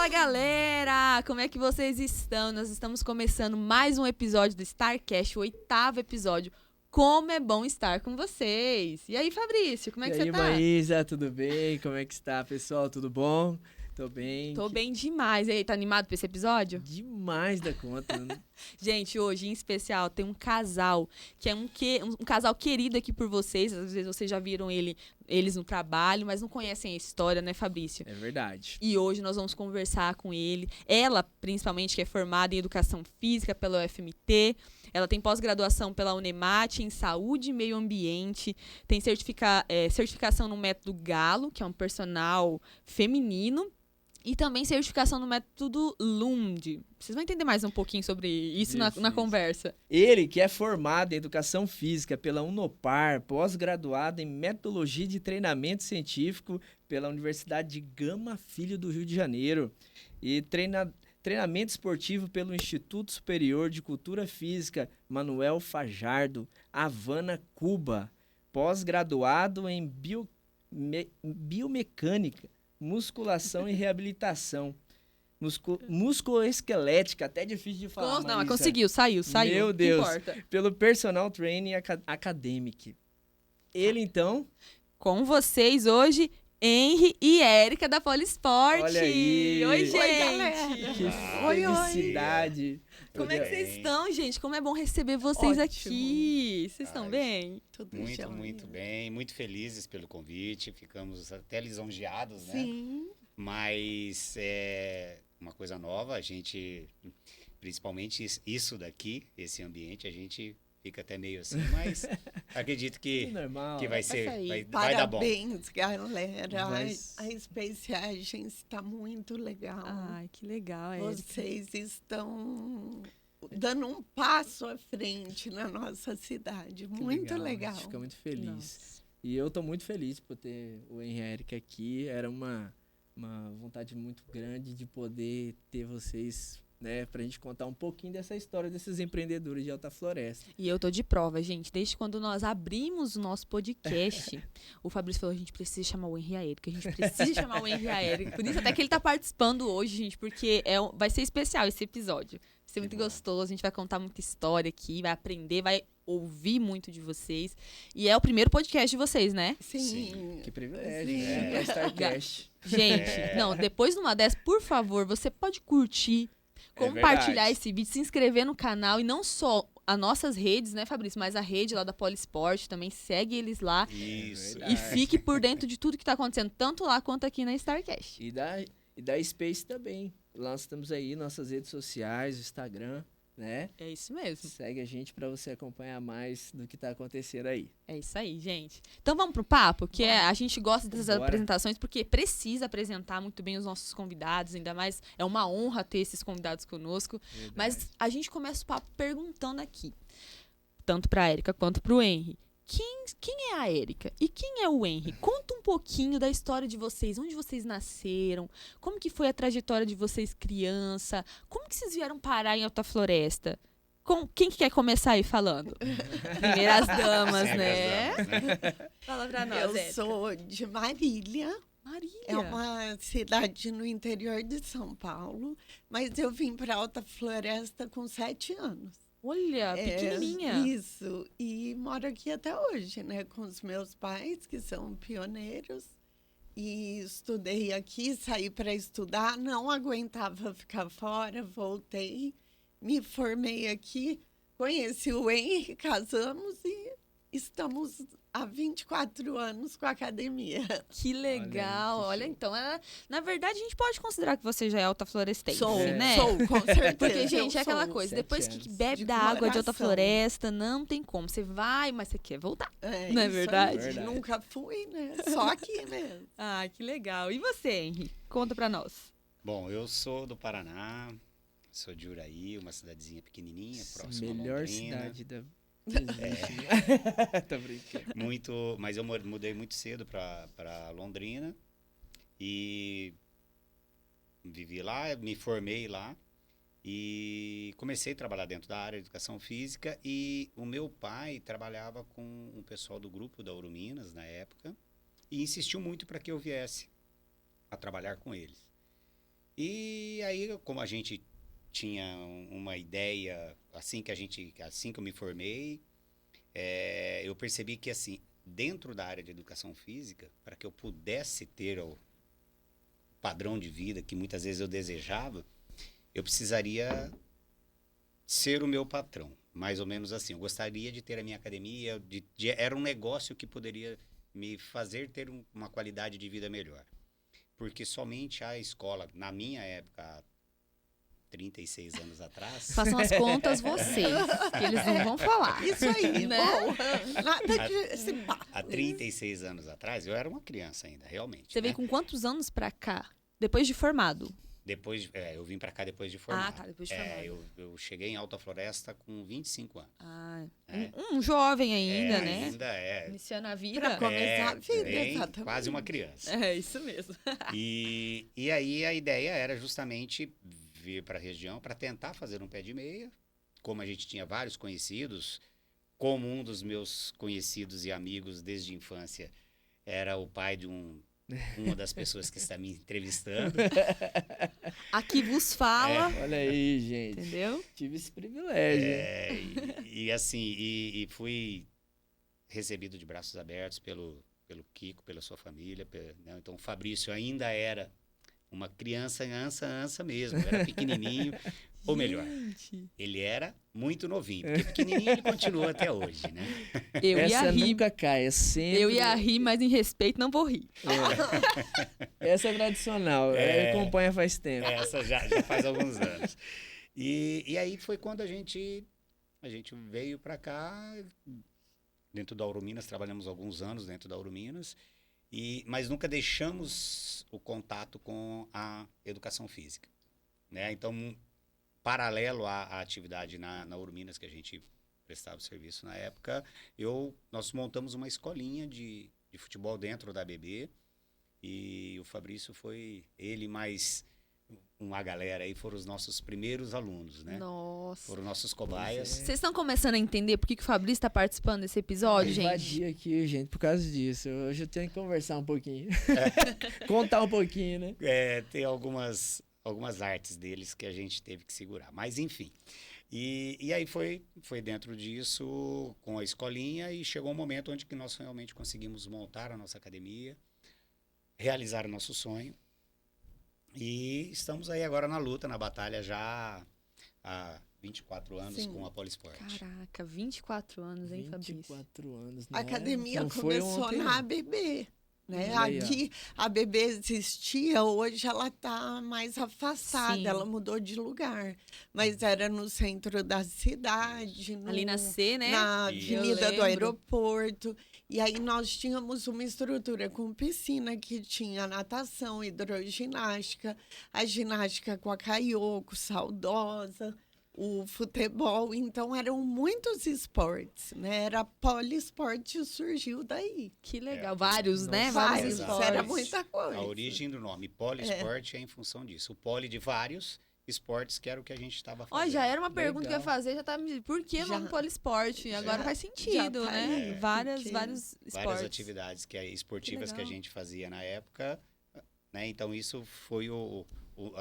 Fala, galera! Como é que vocês estão? Nós estamos começando mais um episódio do StarCast, o 8º episódio. Como é bom estar com vocês! E aí, Fabrício, como é que você tá? E aí, Maísa, tudo bem? Como é que está, pessoal? Tudo bom? Tô bem. Tô bem demais. E aí, tá animado pra esse episódio? Demais da conta. Né? Gente, hoje, em especial, tem um casal, que é um casal querido aqui por vocês. Às vezes vocês já viram eles no trabalho, mas não conhecem a história, né, Fabrício? É verdade. E hoje nós vamos conversar com ele. Ela, principalmente, que é formada em Educação Física pela UFMT. Ela tem pós-graduação pela Unemat em Saúde e Meio Ambiente. Tem certificação no método Galo, que é um personal feminino. E também certificação no método Lund. Vocês vão entender mais um pouquinho sobre isso na conversa. Ele, que é formado em Educação Física pela Unopar, pós-graduado em Metodologia de Treinamento Científico pela Universidade de Gama Filho do Rio de Janeiro. E treinamento esportivo pelo Instituto Superior de Cultura Física Manuel Fajardo, Havana, Cuba. Pós-graduado em Biomecânica, Musculação e Reabilitação. Musculoesquelética, até difícil de falar. Não, mas conseguiu, saiu. Meu Deus. Não importa. Pelo Personal Training Academic. Ele, então... Com vocês hoje, Henry e Érica da Polisport. Olha aí. Oi, gente. Oi, galera. Que Oi, felicidade. Como é que vocês estão, gente? Como é bom receber vocês aqui. Vocês estão bem? Tudo Muito, jóia. muito bem. Muito felizes pelo convite. Ficamos até lisonjeados, né? Sim. Mas é uma coisa nova. A gente, principalmente isso daqui, esse ambiente, a gente fica até meio assim, mas acredito que normal. vai ser, sair. vai dar bom. Parabéns, galera. Mas- A Space Agents está muito legal. Ai, que legal, Érica. Vocês estão dando um passo à frente na nossa cidade. Que Muito A legal. gente fica muito feliz. Nossa. E eu tô muito feliz por ter o Henry e a Érica aqui. Era uma vontade muito grande de poder ter vocês, né, pra gente contar um pouquinho dessa história desses empreendedores de Alta Floresta. E eu tô de prova, gente. Desde quando nós abrimos o nosso podcast, o Fabrício falou, a gente precisa chamar o Henry e a Érica. A gente precisa chamar o Henry e a Érica. Por isso até que ele tá participando hoje, gente, porque vai ser especial esse episódio. Vai ser muito gostoso, a gente vai contar muita história aqui, vai aprender, vai ouvir muito de vocês. E é o primeiro podcast de vocês, né? Sim. Que privilégio, Sim. né? Pra StarCast. Gente, não, depois de uma dessas, por favor, você pode curtir, compartilhar verdade. esse vídeo, se inscrever no canal e não só as nossas redes, né, Fabrício, mas a rede lá da Polisport também, segue eles lá Isso. verdade. e fique por dentro de tudo que tá acontecendo, tanto lá quanto aqui na StarCast. E da Space também. Nós estamos aí, nossas redes sociais, Instagram, né? É isso mesmo. Segue a gente pra você acompanhar mais do que tá acontecendo aí. É isso aí, gente. Então vamos pro papo, que a gente gosta dessas Bora. apresentações porque precisa apresentar muito bem os nossos convidados, ainda mais é uma honra ter esses convidados conosco. Mas a gente começa o papo perguntando aqui, tanto pra Érica quanto pro Henry. Quem é a Érica e quem é o Henry? Conta um pouquinho da história de vocês, onde vocês nasceram, como que foi a trajetória de vocês criança, como que vocês vieram parar em Alta Floresta? Quem que quer começar aí falando? Primeiras damas, Sempre né? as damas, né? Fala pra nós, Eu Érica. sou de Marília. Marília. É uma cidade no interior de São Paulo, mas eu vim para Alta Floresta com 7 anos. Olha, pequenininha. Isso, e moro aqui até hoje, né, com os meus pais, que são pioneiros, e estudei aqui, saí para estudar, não aguentava ficar fora, voltei, me formei aqui, conheci o Henry, casamos e estamos há 24 anos com a academia. Que legal. Olha aí, Olha, que show. então, na verdade, a gente pode considerar que você já é alta florestense, Sou, né? sou, com certeza. Porque, gente, eu é aquela sou. coisa, 7 depois que anos. bebe De da água de alta coração. floresta, não tem como. Você vai, mas você quer voltar. É, Não é isso verdade? aí, Verdade. Nunca fui, né? Só aqui mesmo. Ah, que legal. E você, Henry? Conta pra nós. Bom, eu sou do Paraná, sou de Uraí, uma cidadezinha pequenininha, próxima a Melhor Londrina. cidade da... que existe, né? Tô brincando. Mas eu mudei muito cedo para Londrina e vivi lá, me formei lá e comecei a trabalhar dentro da área de educação física e o meu pai trabalhava com um pessoal do grupo da Ouro Minas na época e insistiu muito para que eu viesse a trabalhar com eles. E aí, como a gente tinha uma ideia, assim que eu me formei, eu percebi que, assim, dentro da área de educação física, para que eu pudesse ter o padrão de vida que muitas vezes eu desejava, eu precisaria ser o meu patrão, mais ou menos assim. Eu gostaria de ter a minha academia, era um negócio que poderia me fazer ter uma qualidade de vida melhor. Porque somente a escola, na minha época, há 36 anos atrás... Façam as contas vocês, que eles não vão falar. Isso aí, Né? bom. Nada de se pá. Há 36 anos atrás, eu era uma criança ainda, realmente. Você né? veio com quantos anos pra cá? Depois de formado? Depois, eu vim para cá depois de formado. Ah, tá, depois de formado. Eu cheguei em Alta Floresta com 25 anos. Ah, É. um jovem ainda, né? Ainda é. Iniciando a Pra vida. começar a vida, bem, exatamente. quase uma criança. É, isso mesmo. E aí a ideia era justamente vir para a região para tentar fazer um pé de meia. Como a gente tinha vários conhecidos, como um dos meus conhecidos e amigos desde a infância era o pai de uma das pessoas que está me entrevistando. Aqui vos fala, Olha aí, gente. entendeu? Tive esse privilégio. E assim, e fui recebido de braços abertos pelo Kiko, pela sua família. Né? Então, o Fabrício ainda era uma criança, ansa mesmo, era pequenininho. Ou melhor, Gente, ele era muito novinho, porque pequenininho ele continua até hoje, né? eu ia Essa rir. nunca cai, é sempre... Eu ia rir, mas em respeito não vou rir. Essa é tradicional, acompanha faz tempo. Essa já faz alguns anos. E aí foi quando a gente veio para cá, dentro da Aurominas, trabalhamos alguns anos dentro da Aurominas, mas nunca deixamos o contato com a educação física. Né? Então, paralelo à atividade na Aurominas, que a gente prestava serviço na época, nós montamos uma escolinha de futebol dentro da ABB, e o Fabrício ele mais uma galera aí, foram os nossos primeiros alunos, né? Nossa. Foram nossos cobaias. Vocês estão começando a entender por que o Fabrício está participando desse episódio, gente? Invadi aqui, gente, por causa disso. Hoje eu tenho que conversar um pouquinho. Contar um pouquinho, né? Tem algumas artes deles que a gente teve que segurar. Mas, enfim. E aí foi dentro disso, com a escolinha, e chegou um momento onde que nós realmente conseguimos montar a nossa academia, realizar o nosso sonho. E estamos aí agora na luta, na batalha, já há 24 anos Sim. com a Polisport. Caraca, 24 anos, hein, Fabrício? 24 anos, A academia não foi começou ontem, na não. ABB. Né? Olha aí, ó. Aqui a ABB existia, hoje ela está mais afastada, Sim. ela mudou de lugar. Mas era no centro da cidade, Ali na C, né? na Isso. avenida Eu do lembro. aeroporto. E aí nós tínhamos uma estrutura com piscina que tinha natação, hidroginástica, a ginástica com a Caiocco, saudosa, o futebol. Então eram muitos esportes, né? Era poliesporte, surgiu daí. Que legal. Vários, né? Nossa, Vários Vários, esportes. era muita coisa. A origem do nome Polisport é em função disso. O poli de vários esportes, que era o que a gente estava fazendo. Ó, já era uma pergunta que eu ia Legal. fazer, já tá me... Por que o nome Já. poliesporte? Agora faz sentido, já tá né? aí, Vários porque- esportes. Várias atividades esportivas que a legal. gente fazia na época, né? Então isso foi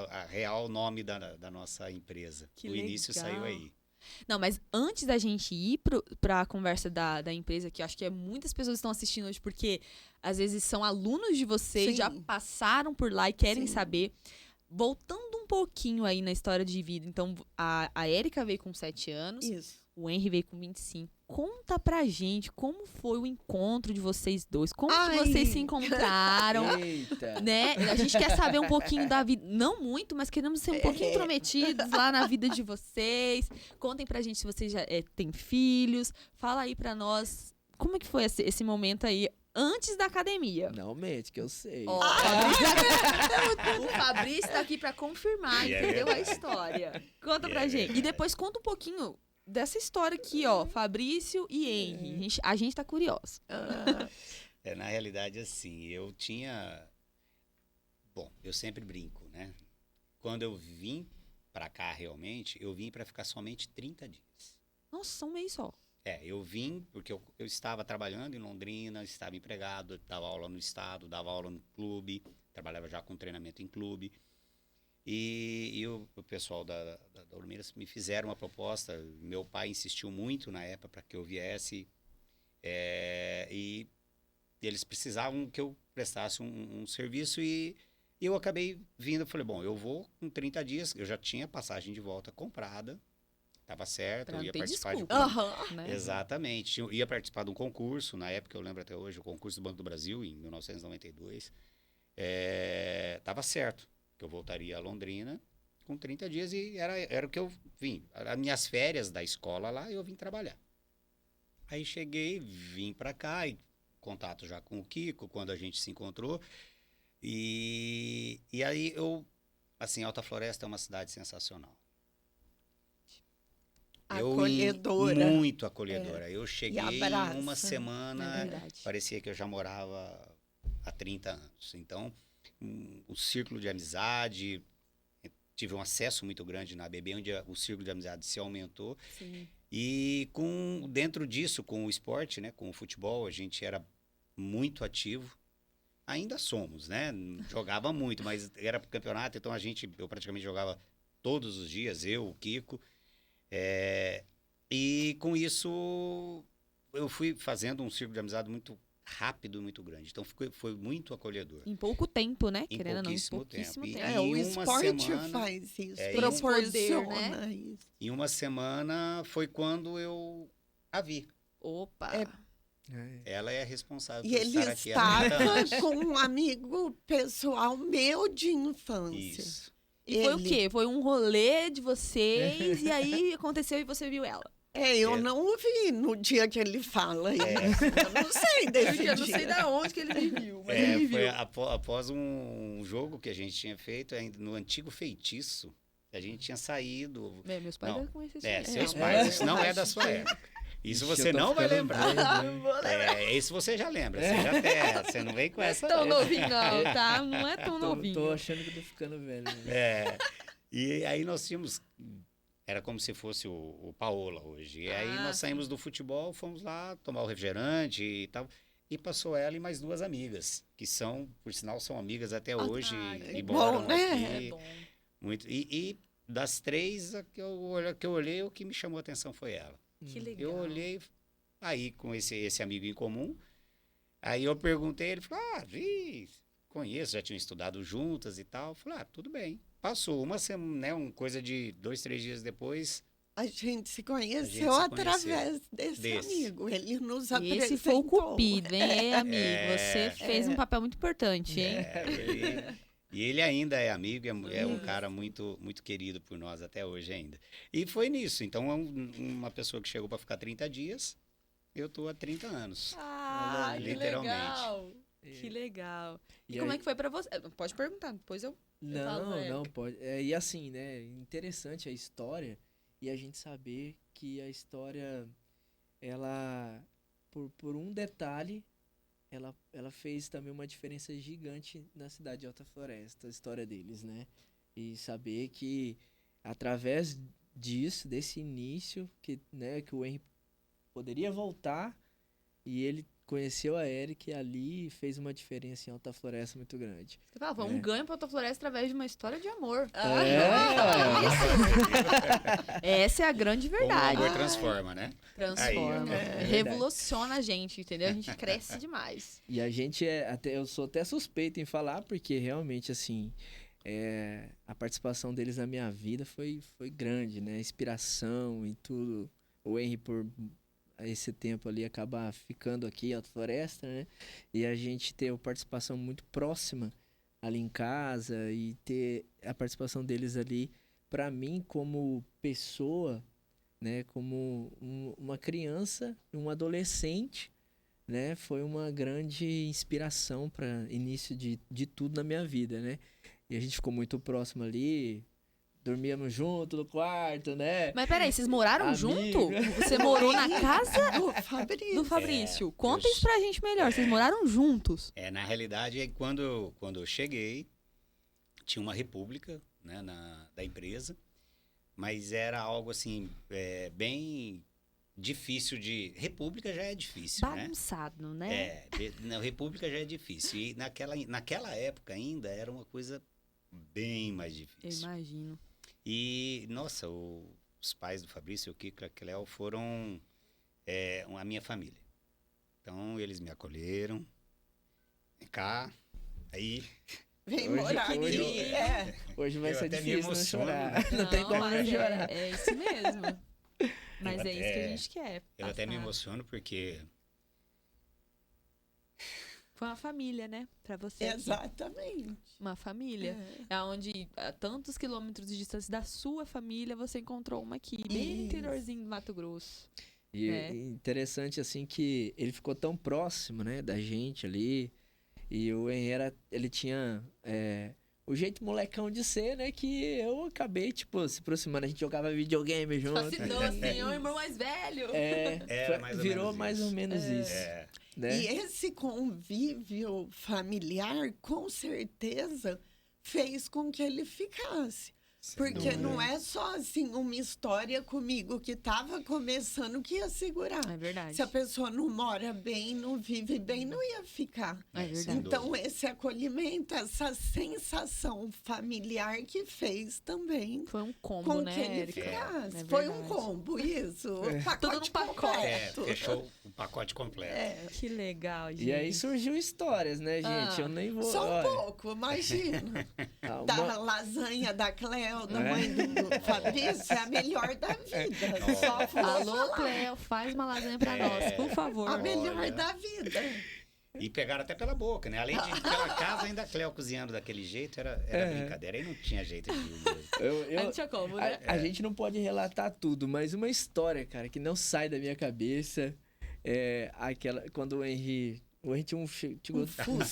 a real nome da nossa empresa. Que o início legal. saiu aí. Não, mas antes da gente ir pra conversa da empresa, que eu acho que muitas pessoas estão assistindo hoje, porque às vezes são alunos de vocês, Sim. já passaram por lá e querem Sim. saber. Voltando um pouquinho aí na história de vida. Então, a Érica veio com 7 anos, Isso. o Henry veio com 25. Conta pra gente como foi o encontro de vocês dois. Como que Ai. vocês se encontraram, Eita. né? A gente quer saber um pouquinho da vida. Não muito, mas queremos ser um pouquinho intrometidos lá na vida de vocês. Contem pra gente se vocês já têm filhos. Fala aí pra nós como é que foi esse momento aí antes da academia. Não mente, que eu sei. Ó, o Fabrício tá aqui pra confirmar, E é entendeu? A verdade. história. Conta E pra é gente. E verdade. depois conta um pouquinho dessa história aqui, ó. Fabrício e Henry. A gente tá curioso. Ah, Na realidade, assim, Bom, eu sempre brinco, né? Quando eu vim pra cá realmente, eu vim pra ficar somente 30 dias. Nossa, um mês só. Eu vim porque eu estava trabalhando em Londrina, estava empregado, dava aula no estado, dava aula no clube, trabalhava já com treinamento em clube. E o pessoal da Orminas me fizeram uma proposta. Meu pai insistiu muito na época para que eu viesse. E eles precisavam que eu prestasse um serviço e eu acabei vindo. Eu falei, bom, eu vou com 30 dias. Eu já tinha passagem de volta comprada. Estava certo, Pra eu não ia ter participar desculpa. Aham. Né? Exatamente. Eu ia participar de um concurso, na época, eu lembro até hoje, o concurso do Banco do Brasil, em 1992. Tava certo que eu voltaria a Londrina com 30 dias e era o que eu vim. As minhas férias da escola lá, eu vim trabalhar. Aí cheguei, vim para cá, e contato já com o Kiko, quando a gente se encontrou. E aí assim, Alta Floresta é uma cidade sensacional. Acolhedora. Muito acolhedora. Eu cheguei abraça. uma É semana, verdade. parecia que eu já morava há 30 anos. Então, o círculo de amizade, tive um acesso muito grande na ABB, onde o círculo de amizade se aumentou. Sim. E dentro disso, com o esporte, né, com o futebol, a gente era muito ativo. Ainda somos, né? Jogava muito, mas era pro campeonato, então eu praticamente jogava todos os dias, eu, o Kiko. E com isso eu fui fazendo um círculo de amizade muito rápido, muito grande. Então foi muito acolhedor. Em pouco tempo, né? Em Querendo ou não, em pouquíssimo pouquíssimo tempo. tempo. E O em uma esporte semana- faz isso, em proporciona isso. Em uma semana foi quando eu a vi. Opa! Ela é a responsável E por ele estar aqui há 30 anos. estava com um amigo pessoal meu de infância. Isso. E foi o Ele- quê? Foi um rolê de vocês e aí aconteceu e você viu ela. Eu É. não vi no dia que ele fala isso. Eu não sei desse dia. Eu não sei da onde que ele me viu, mas ele me viu. Foi após um jogo que a gente tinha feito ainda no antigo Feitiço. A gente tinha saído. Meus pais Não. devem conhecer isso. aí. Seus Não, pais, isso não é da sua época. Isso Ixi, você eu tô não vai ficando lembrar. velho, hein? Isso você já lembra. Você não vem com Não é essa. tão novinho, não, tá? Não é tão novinho. Tô achando que eu tô ficando velho. Né? E aí nós tínhamos. Era como se fosse o Paola hoje. E aí nós saímos do futebol, fomos lá tomar o refrigerante e tal. E passou ela e mais duas amigas, que por sinal, são amigas até hoje. que E bom, moram né? aqui. É bom. Muito. E das três, a que eu olhei, o que me chamou a atenção foi ela. Que legal. Eu olhei, aí com esse amigo em comum, aí eu perguntei, ele falou, conheço, já tinham estudado juntas e tal. Eu falei, tudo bem. Passou uma semana, né, coisa de 2, 3 dias depois. A gente se conheceu se através desse amigo. Ele nos apresentou. Esse foi o Cupido, hein, amigo? Você fez um papel muito importante, hein? E ele ainda é amigo, é um cara muito, muito querido por nós até hoje ainda. E foi nisso. Então, uma pessoa que chegou para ficar 30 dias, eu tô há 30 anos. Ah, que Literalmente. legal. Que legal. E E como aí- é que foi pra você? Pode perguntar, depois eu falo pra Não, ele. pode. E assim, né? Interessante a história e a gente saber que a história, ela, por um detalhe, ela fez também uma diferença gigante na cidade de Alta Floresta, a história deles, né? E saber que através disso, desse início, que o Henry poderia voltar e ele conheceu a Eric e ali fez uma diferença em Alta Floresta muito grande. Você fala, foi um ganho pra Alta Floresta através de uma história de amor. Essa é a grande Como o verdade. amor transforma, né? Transforma. Aí, ó. Revoluciona a gente, entendeu? A gente cresce demais. E a gente eu sou até suspeito em falar, porque realmente, assim, a participação deles na minha vida foi grande, né? Inspiração e tudo. O Henry, por esse tempo ali, acabar ficando aqui em Alta Floresta, né? E a gente ter uma participação muito próxima ali em casa e ter a participação deles ali, para mim, como pessoa, né? Como uma criança, um adolescente, né? Foi uma grande inspiração para início de tudo na minha vida, né? E a gente ficou muito próximo ali, dormíamos junto no quarto, né? Mas peraí, vocês moraram Amigo. junto? Você morou na casa do Fabrício. do Fabrício. Conta eu- isso pra gente melhor. Vocês moraram juntos? Na realidade, quando eu cheguei, tinha uma república, né, da empresa, mas era algo assim, bem difícil de... República já é difícil, né? Bagunçado, né? Na república já é difícil. E naquela época ainda era uma coisa bem mais Eu difícil. imagino. E, nossa, os pais do Fabrício, o Kiko e a Cléo, foram a minha família. Então, eles me acolheram. Vem cá. Aí, Vem Hoje- morar aqui. hoje- É. Hoje vai Eu ser até me difícil não emociono, chorar. né? Não tem como não mas chorar. é isso mesmo. Mas Eu é isso que a até- gente quer. eu até me passar. emociono porque Foi uma família, né? Pra você. aqui. Exatamente. Uma família. É. É onde a tantos quilômetros de distância da sua família, você encontrou uma aqui, bem no Isso. interiorzinho do Mato Grosso. E É. interessante, assim, que ele ficou tão próximo, né, da gente ali. E o Henry, ele tinha o jeito molecão de ser, né, que eu acabei, tipo, se aproximando. A gente jogava videogame junto. Fascinou, assim, é o irmão mais velho. Era mais ou virou menos mais isso. ou menos isso, é, né? E esse convívio familiar, com certeza, fez com que ele ficasse. Porque dúvida. não é só assim uma história comigo que estava começando que ia segurar. É verdade. Se a pessoa não mora bem, não vive bem, não ia ficar. É sem verdade. Então, dúvida. esse acolhimento, essa sensação familiar que fez também Foi um combo, com né, que ele Érica? ficasse. É Foi um verdade. combo, isso. Pacote Tudo no pacote. completo. Fechou o pacote completo. Que legal, gente. E aí surgiu histórias, né, gente? Ah, Eu nem vou... Só um olha, pouco, imagina. ah, Da uma- lasanha da Cleo, da É. mãe do Fabrício, é a melhor da vida. Nossa. Só vou Alô, falar. Cleo, faz uma lasanha pra nós, por favor. A melhor Olha. da vida. E pegaram até pela boca, né? Além de pela casa, ainda a Cléo cozinhando daquele jeito, era brincadeira. Aí não tinha jeito de ir mesmo. eu- A gente tinha como, né? A gente não pode relatar tudo, mas uma história, cara, que não sai da minha cabeça é aquela. Quando o Henry tinha um Fusca,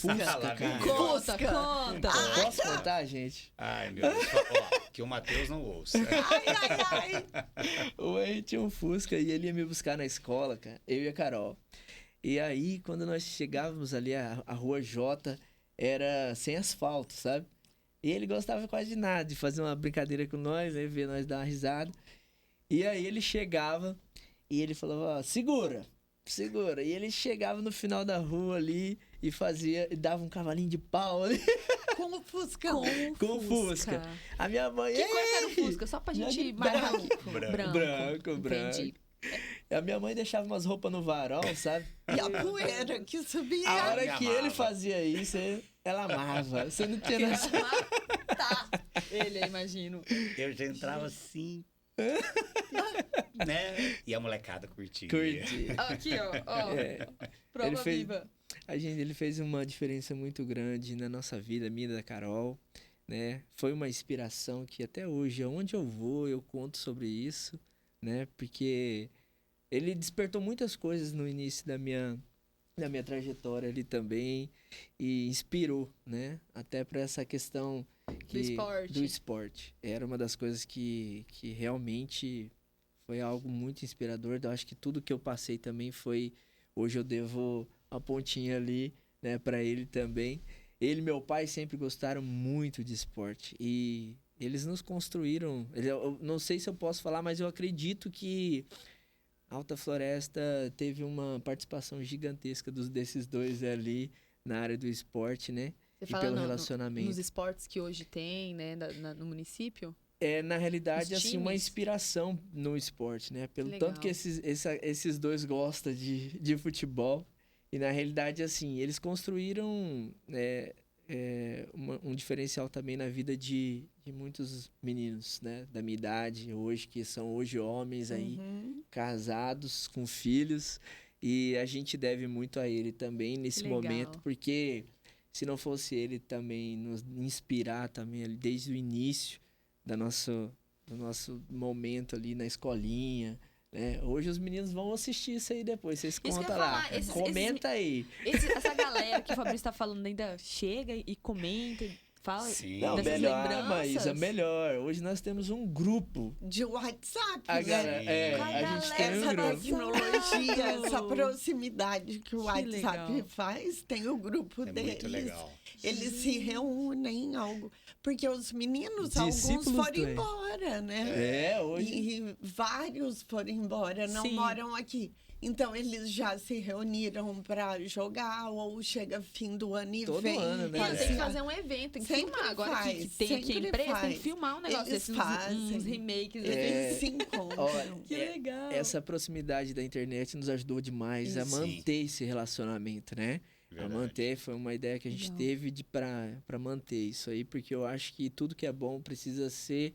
Lá vem cara. ele. Conta, conta. Posso contar, gente? Ai, meu Deus. Ó, que o Matheus não ouça. Ai, ai, ai. O Henry tinha um Fusca e ele ia me buscar na escola, cara. Eu e a Carol. E aí, quando nós chegávamos ali, a Rua J era sem asfalto, sabe? E ele gostava quase de nada, de fazer uma brincadeira com nós, né? Ver nós dar uma risada. E aí ele chegava e ele falava, ó, segura. E ele chegava no final da rua ali e dava um cavalinho de pau ali Com o Fuscão. com o Fusca. A minha mãe... Que cor que era o "Ei!" Fusca? Só pra gente Branco. marcar aqui. Branco. Entendi. A minha mãe deixava umas roupas no varal, sabe? E a poeira que subia. A hora Ela que amava. ele fazia isso, ela amava. Você não tinha noção. Tá. Ele, eu imagino. Eu já entrava assim. Né? E a molecada curtia. Curti. Aqui, ó. É. Prova Ele fez- viva. Ele fez uma diferença muito grande na nossa vida, minha e da Carol, né? Foi uma inspiração que até hoje, aonde eu vou, eu conto sobre isso, né? Porque ele despertou muitas coisas no início da minha trajetória ali também e inspirou, né? Até para essa questão do esporte. Era uma das coisas que realmente foi algo muito inspirador. Eu acho que tudo que eu passei também foi... Hoje eu devo uma pontinha ali, né, para ele também. Ele e meu pai sempre gostaram muito de esporte e eles nos construíram. Eu não sei se eu posso falar, mas eu acredito que Alta Floresta teve uma participação gigantesca desses dois ali na área do esporte, né? Você E fala pelo nos relacionamento. esportes que hoje tem, né, no município? É, na realidade, Os assim, uma times. inspiração no esporte, né? Pelo Legal. tanto que esses dois gostam de futebol. E, na realidade, assim, eles construíram um diferencial também na vida de muitos meninos, né? Da minha idade hoje, que são hoje homens aí, Uhum. casados, com filhos. E a gente deve muito a ele também nesse legal. momento, porque se não fosse ele também nos inspirar também ali desde o início do nosso momento ali na escolinha, né? Hoje os meninos vão assistir isso aí depois, vocês que eu ia contam lá. falar, Comenta aí. Essa galera que o Fabrício tá falando ainda chega e comenta e fala Sim. Não, dessas melhor, lembranças. Maísa, melhor. Hoje nós temos um grupo. De WhatsApp, A né? galera, a gente tem um Essa grupo. tecnologia, Exato. essa proximidade que o Que WhatsApp legal. faz, tem o grupo É deles. muito legal. Eles se reúnem em algo. Porque os meninos, Discípulos alguns foram do embora, né? É, hoje. E vários foram embora, não Sim. moram aqui. Então, eles já se reuniram para jogar, ou chega fim do ano e Todo vem. ano, né? Tem que fazer um evento, tem que Sempre filmar. Agora que faz, tem aqui a sempre empresa, tem que faz. filmar um negócio Eles desses, fazem. uns remakes. Eles se encontram. Olha, Que legal. essa proximidade da internet nos ajudou demais a Isso. manter esse relacionamento, né? A Verdade. manter, foi uma ideia que a gente Legal. teve para manter isso aí, porque eu acho que tudo que é bom precisa ser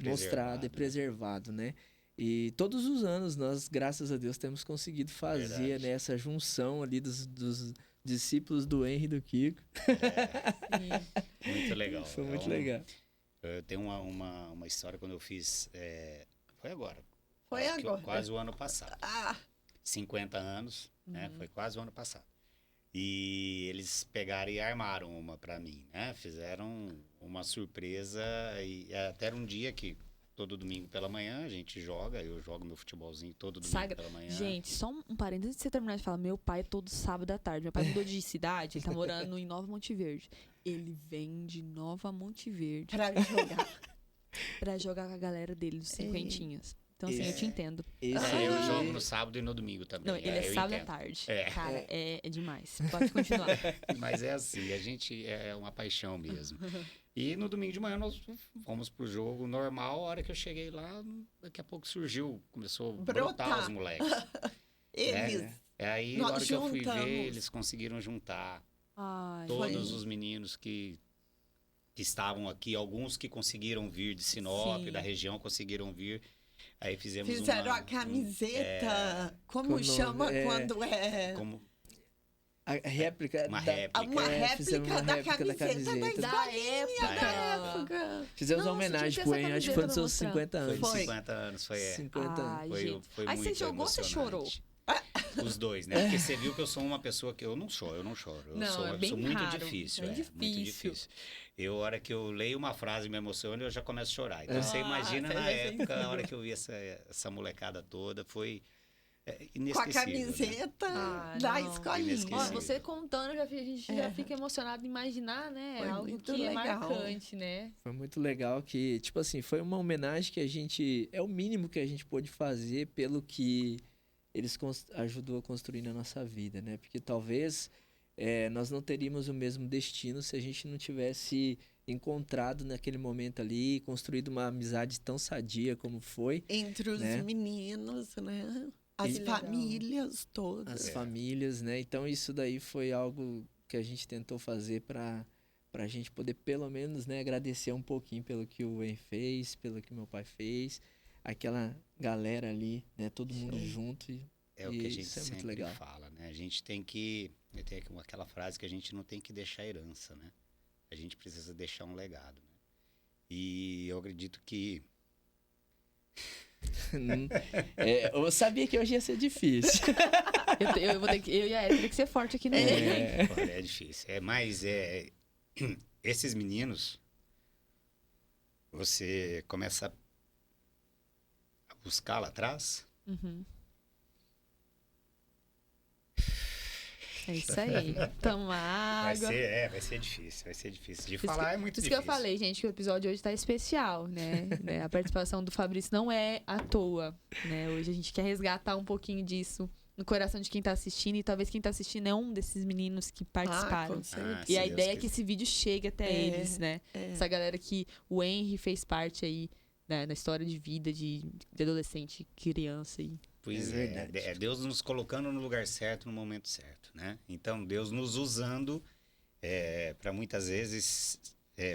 mostrado e preservado, né? E todos os anos nós, graças a Deus, temos conseguido fazer, Verdade. né, essa junção ali dos discípulos do Henry e do Kiko. Sim. Muito legal. Foi muito legal. Eu tenho uma história quando eu fiz. Foi agora. Foi Quase que- agora. Quase o ano passado. Ah, 50 anos, né? Foi quase o ano passado. E eles pegaram e armaram uma pra mim, né? Fizeram uma surpresa e até era um dia que todo domingo pela manhã a gente joga, eu jogo meu futebolzinho todo domingo Sagra. pela manhã. Gente, só um parênteses antes de você terminar de falar. Meu pai é todo sábado à tarde. Meu pai mudou de cidade, ele tá morando em Nova Monte Verde. Ele vem de Nova Monte Verde para jogar. pra jogar com a galera dele, dos cinquentinhas. Então, assim, eu te entendo. Esse Eu aí- jogo no sábado e no domingo também. Não, ele é eu sábado à entendo. tarde. É. Cara, é demais. Pode continuar. Mas é assim, a gente é uma paixão mesmo. E no domingo de manhã nós fomos pro jogo normal. A hora que eu cheguei lá, daqui a pouco começou a brotar Brotar. os moleques. Eles. Aí, Nós na hora que eu fui juntamos. ver, eles conseguiram juntar Ai, todos os meninos que estavam aqui, alguns que conseguiram vir de Sinop, Sim. da região, conseguiram vir. Aí fizemos Fizeram uma, a camiseta. Como como chama é- quando é? como A réplica. uma da- réplica. Uma fizemos réplica uma da réplica da camiseta camiseta. da época. da época. Fizemos uma Nossa, homenagem tinha que pro ter essa Henry, acho que camiseta foi nos pra seus mostrar. 50 Foi anos. de Foi. 50 anos, foi. 50 anos. Ai, Foi, gente. foi Aí você muito jogou, você chorou? emocionante. Os dois, né? Porque você viu que eu sou uma pessoa que eu não choro. Eu Não, sou é uma bem pessoa muito raro, difícil. bem Muito difícil. difícil. A hora que eu leio uma frase e me emociono, eu já começo a chorar. Então você imagina você na é época, a hora que eu vi essa molecada toda, foi Com a inesquecível. Né? camiseta Ah, da não. escolinha. Inesquecível. Ó, você contando, a gente já fica emocionado de imaginar, né? Foi Algo muito que é legal. marcante, né? Foi muito legal que, tipo assim, foi uma homenagem que a gente... É o mínimo que a gente pôde fazer pelo que eles ajudou a construir na nossa vida, né? Porque talvez nós não teríamos o mesmo destino se a gente não tivesse encontrado naquele momento ali, construído uma amizade tão sadia como foi. Entre os né? meninos, né? As Que legal. famílias todas. As famílias, né? Então isso daí foi algo que a gente tentou fazer para a gente poder pelo menos, né, agradecer um pouquinho pelo que o En fez, pelo que meu pai fez, aquela galera ali, né, todo mundo junto É o que a gente isso é muito sempre legal. fala, né? A gente tem que... Tem aquela frase que a gente não tem que deixar herança, né? A gente precisa deixar um legado, né? E eu acredito que... Eu sabia que hoje ia ser difícil. Eu e a Erika tem que ser forte aqui no meio, hein? Olha, é difícil. Mas esses meninos, você começa a buscar lá atrás. Uhum. É isso aí. Tomar água. Vai ser difícil, vai ser difícil. De Por isso falar que- é muito Por isso difícil. que eu falei, gente, que o episódio hoje tá especial, né? A participação do Fabrício não é à toa, né? Hoje a gente quer resgatar um pouquinho disso no coração de quem tá assistindo, e talvez quem tá assistindo é um desses meninos que participaram. Com certeza. E a se Deus ideia é que quiser. esse vídeo chegue até É, eles, né? Essa galera que o Henry fez parte aí, né, na história de vida de adolescente, criança e... Pois É verdade. é Deus nos colocando no lugar certo, no momento certo, né? Então, Deus nos usando para muitas vezes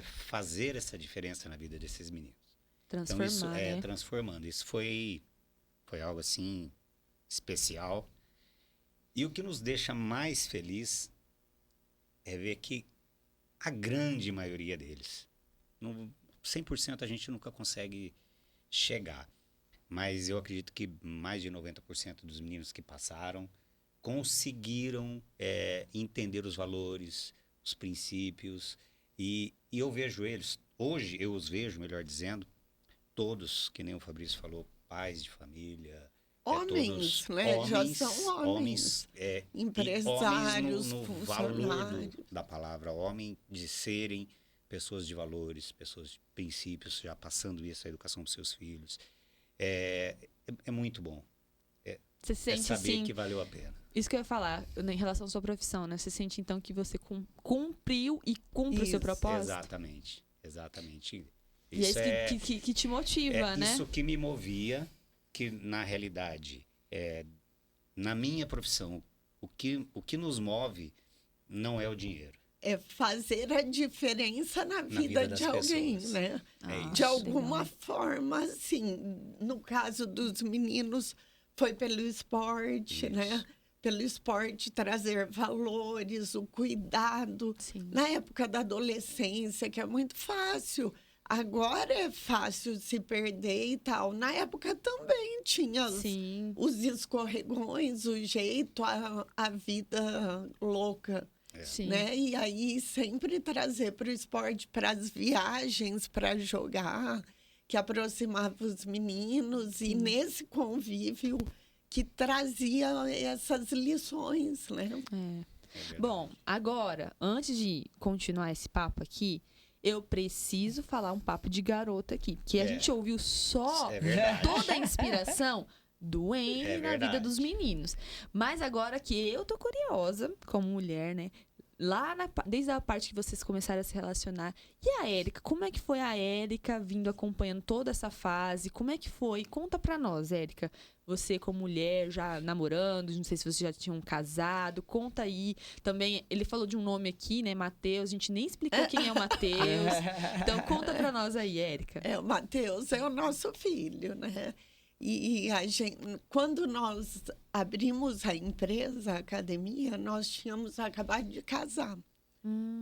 fazer essa diferença na vida desses meninos. Transformar, Então, isso né? transformando. Isso foi algo, assim, especial. E o que nos deixa mais feliz é ver que a grande maioria deles, 100% a gente nunca consegue chegar. Mas eu acredito que mais de 90% dos meninos que passaram conseguiram entender os valores, os princípios. E eu vejo eles, hoje eu os vejo, melhor dizendo, todos, que nem o Fabrício falou, pais de família. Homens, todos né? Já são homens. Empresários, no valor funcionários. da palavra homem, de serem pessoas de valores, pessoas de princípios, já passando isso à educação dos seus filhos. É muito bom. Você sente saber assim, que valeu a pena. isso que eu ia falar, em relação à sua profissão, né? Você sente então que você cumpriu e cumpre o seu Isso. propósito? Exatamente. Exatamente. E é isso que te motiva, né? Isso que me movia, que na realidade, na minha profissão, o que nos move não é o dinheiro. É fazer a diferença na vida das de alguém, pessoas. né? isso. De alguma forma, assim, no caso dos meninos, foi pelo esporte, Isso. né? Pelo esporte trazer valores, o cuidado. Sim. Na época da adolescência, que é muito fácil. Agora é fácil se perder e tal. Na época também tinha Sim. os escorregões, o jeito, a vida louca. Sim. Né? E aí sempre trazer para o esporte, para as viagens, para jogar, que aproximava os meninos, e nesse convívio que trazia essas lições, né? Bom, agora, antes de continuar esse papo aqui, eu preciso falar um papo de garota aqui, porque a gente ouviu só toda a inspiração do Henry na vida dos meninos. Mas agora que eu tô curiosa, como mulher, né? Lá desde a parte que vocês começaram a se relacionar. E a Érica? Como é que foi a Érica vindo acompanhando toda essa fase? Como é que foi? Conta pra nós, Érica. Você como mulher, já namorando, não sei se vocês já tinham casado. Conta aí. Também, ele falou de um nome aqui, né? Matheus. A gente nem explicou quem é o Matheus. Então, conta pra nós aí, Érica. O Matheus é o nosso filho, né? E a gente, quando nós abrimos a empresa, a academia, nós tínhamos acabado de casar.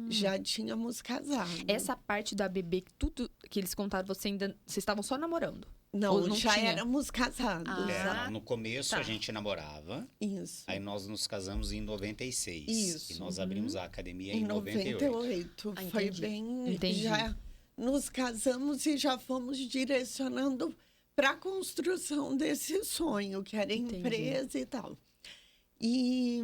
Já tínhamos casado. Essa parte da bebê, tudo que eles contaram, vocês estavam só namorando? Não, não já tinha? éramos casados. Ah. No começo a gente namorava. Isso. Aí nós nos casamos em 96. Isso. E nós abrimos a academia Em em 98. Foi entendi. bem... Entendi. Já nos casamos e já fomos direcionando para a construção desse sonho, que era empresa e tal. E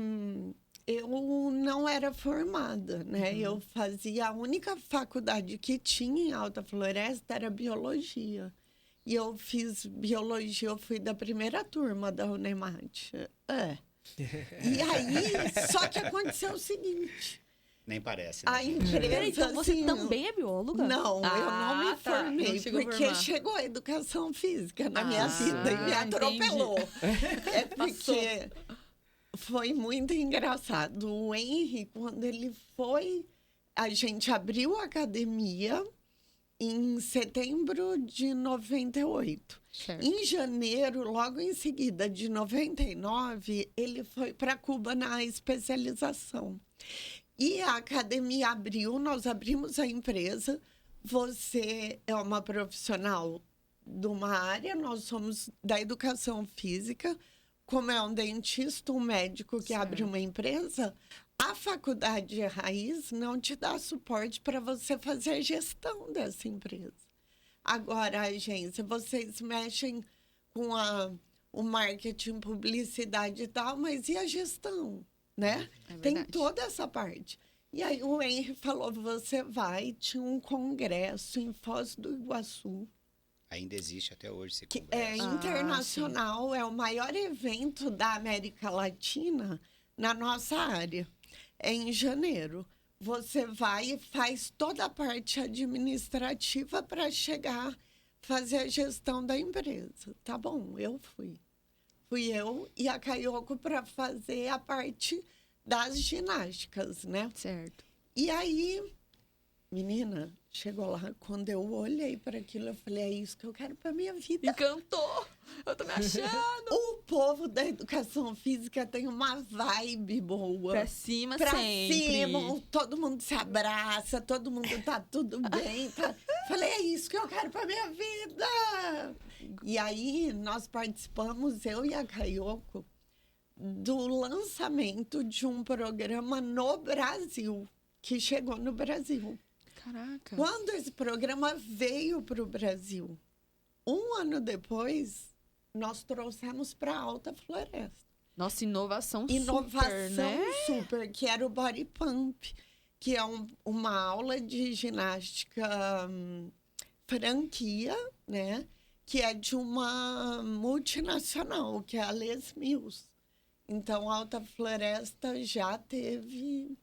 eu não era formada, né? Eu fazia... A única faculdade que tinha em Alta Floresta era biologia. E eu fiz biologia, eu fui da primeira turma da Unemate. E aí, só que aconteceu o seguinte... Nem parece, né? A empresa, Peraí, então você assim, também é bióloga? Não, eu não me tá. formei, Não chegou a porque formar. chegou a educação física na minha Ah, vida e me atropelou. É Passou. porque foi muito engraçado. O Henry, quando ele foi... A gente abriu a academia em setembro de 98. Certo. Em janeiro, logo em seguida, de 99, ele foi para Cuba na especialização. E a academia abriu, nós abrimos a empresa. Você é uma profissional de uma área, nós somos da educação física. Como é um dentista, um médico que abre uma empresa, a faculdade raiz não te dá suporte para você fazer a gestão dessa empresa. Agora, a agência, vocês mexem com o marketing, publicidade e tal, mas e a gestão? Né? Tem toda essa parte. E aí o Henry falou, você vai, tinha um congresso em Foz do Iguaçu. Ainda existe até hoje esse Que congresso. é internacional, é o maior evento da América Latina na nossa área. É em janeiro. Você vai e faz toda a parte administrativa para chegar, fazer a gestão da empresa. Tá bom, eu fui. Fui eu e a Caioko para fazer a parte das ginásticas, né? Certo. E aí, menina, chegou lá, quando eu olhei para aquilo, eu falei, é isso que eu quero para minha vida. Encantou! Eu tô me achando! O povo da educação física tem uma vibe boa. Pra cima Pra sempre. cima, todo mundo se abraça, todo mundo tá tudo bem. Tá? Falei, é isso que eu quero pra minha vida. E aí, nós participamos, eu e a Caioko, do lançamento de um programa no Brasil, que chegou no Brasil. Caraca. Quando esse programa veio para o Brasil, um ano depois, nós trouxemos para Alta Floresta. Nossa, inovação Super, que era o Body Pump, que é uma aula de ginástica franquia, né? que é de uma multinacional, que é a Les Mills. Então, Alta Floresta já teve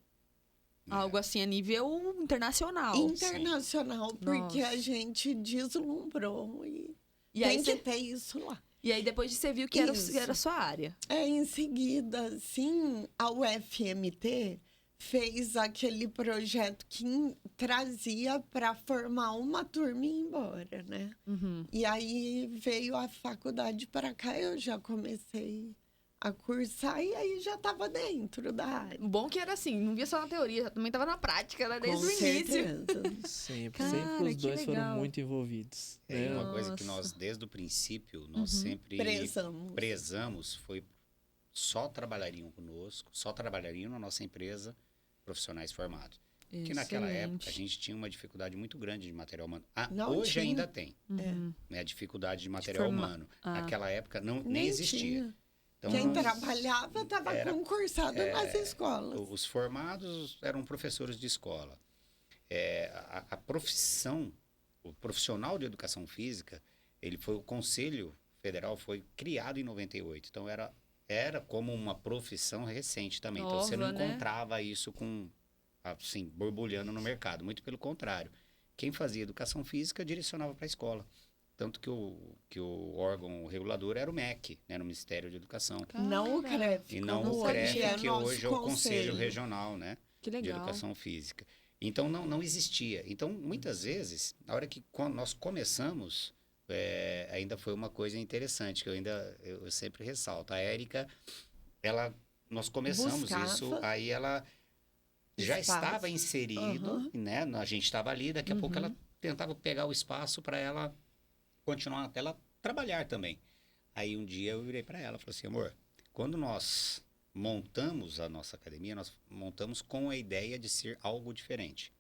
Algo assim a nível internacional. internacional, porque a Nossa. gente deslumbrou e E aí, tem que você, ter isso lá. e aí depois você viu que era, Isso. que era a sua área. Em seguida, sim, a UFMT fez aquele projeto que trazia para formar uma turma e ir embora, né? Uhum. E aí veio a faculdade para cá, eu já comecei a cursar e aí já estava dentro da área. O bom que era assim, não via só na teoria, também tava na prática, né? Desde Com o início. certeza. Sempre, Cara, sempre os que dois foram legal. muito envolvidos. É, e né? uma coisa que Nossa. nós, desde o princípio, nós Uhum. sempre prezamos foi só trabalhariam conosco, só trabalhariam na nossa empresa profissionais formados. Porque naquela época a gente tinha uma dificuldade muito grande de material humano. Não Hoje tinha. ainda tem, Uhum. né, a dificuldade de material forma- humano. Ah. Naquela época nem Nem existia. tinha. Então, Quem nós- trabalhava estava era- concursado nas escolas. os formados eram professores de escola. A profissão, o profissional de educação física, o Conselho Federal foi criado em 98. Então, era como uma profissão recente também. Então, você não Nova, né? encontrava isso assim, borbulhando no mercado. Muito pelo contrário. Quem fazia educação física direcionava para a escola. Tanto que o órgão regulador era o MEC, né, no Ministério de Educação. Não o CREF. E não como o hoje CREF, é que nosso hoje é o Conselho Regional, né? Que De legal. educação física. Então, não existia. Então, muitas vezes, na hora que quando nós começamos, ainda foi uma coisa interessante, que eu sempre ressalto. A Érica, nós começamos Buscava isso, aí ela já espaço. estava inserido, né? A gente estava ali, daqui a pouco ela tentava pegar o espaço para ela continuar até ela trabalhar também. Aí um dia eu virei para ela e falei assim, amor, quando nós montamos a nossa academia, nós montamos com a ideia de ser algo diferente.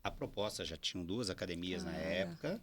A proposta, já tinham 2 academias na época,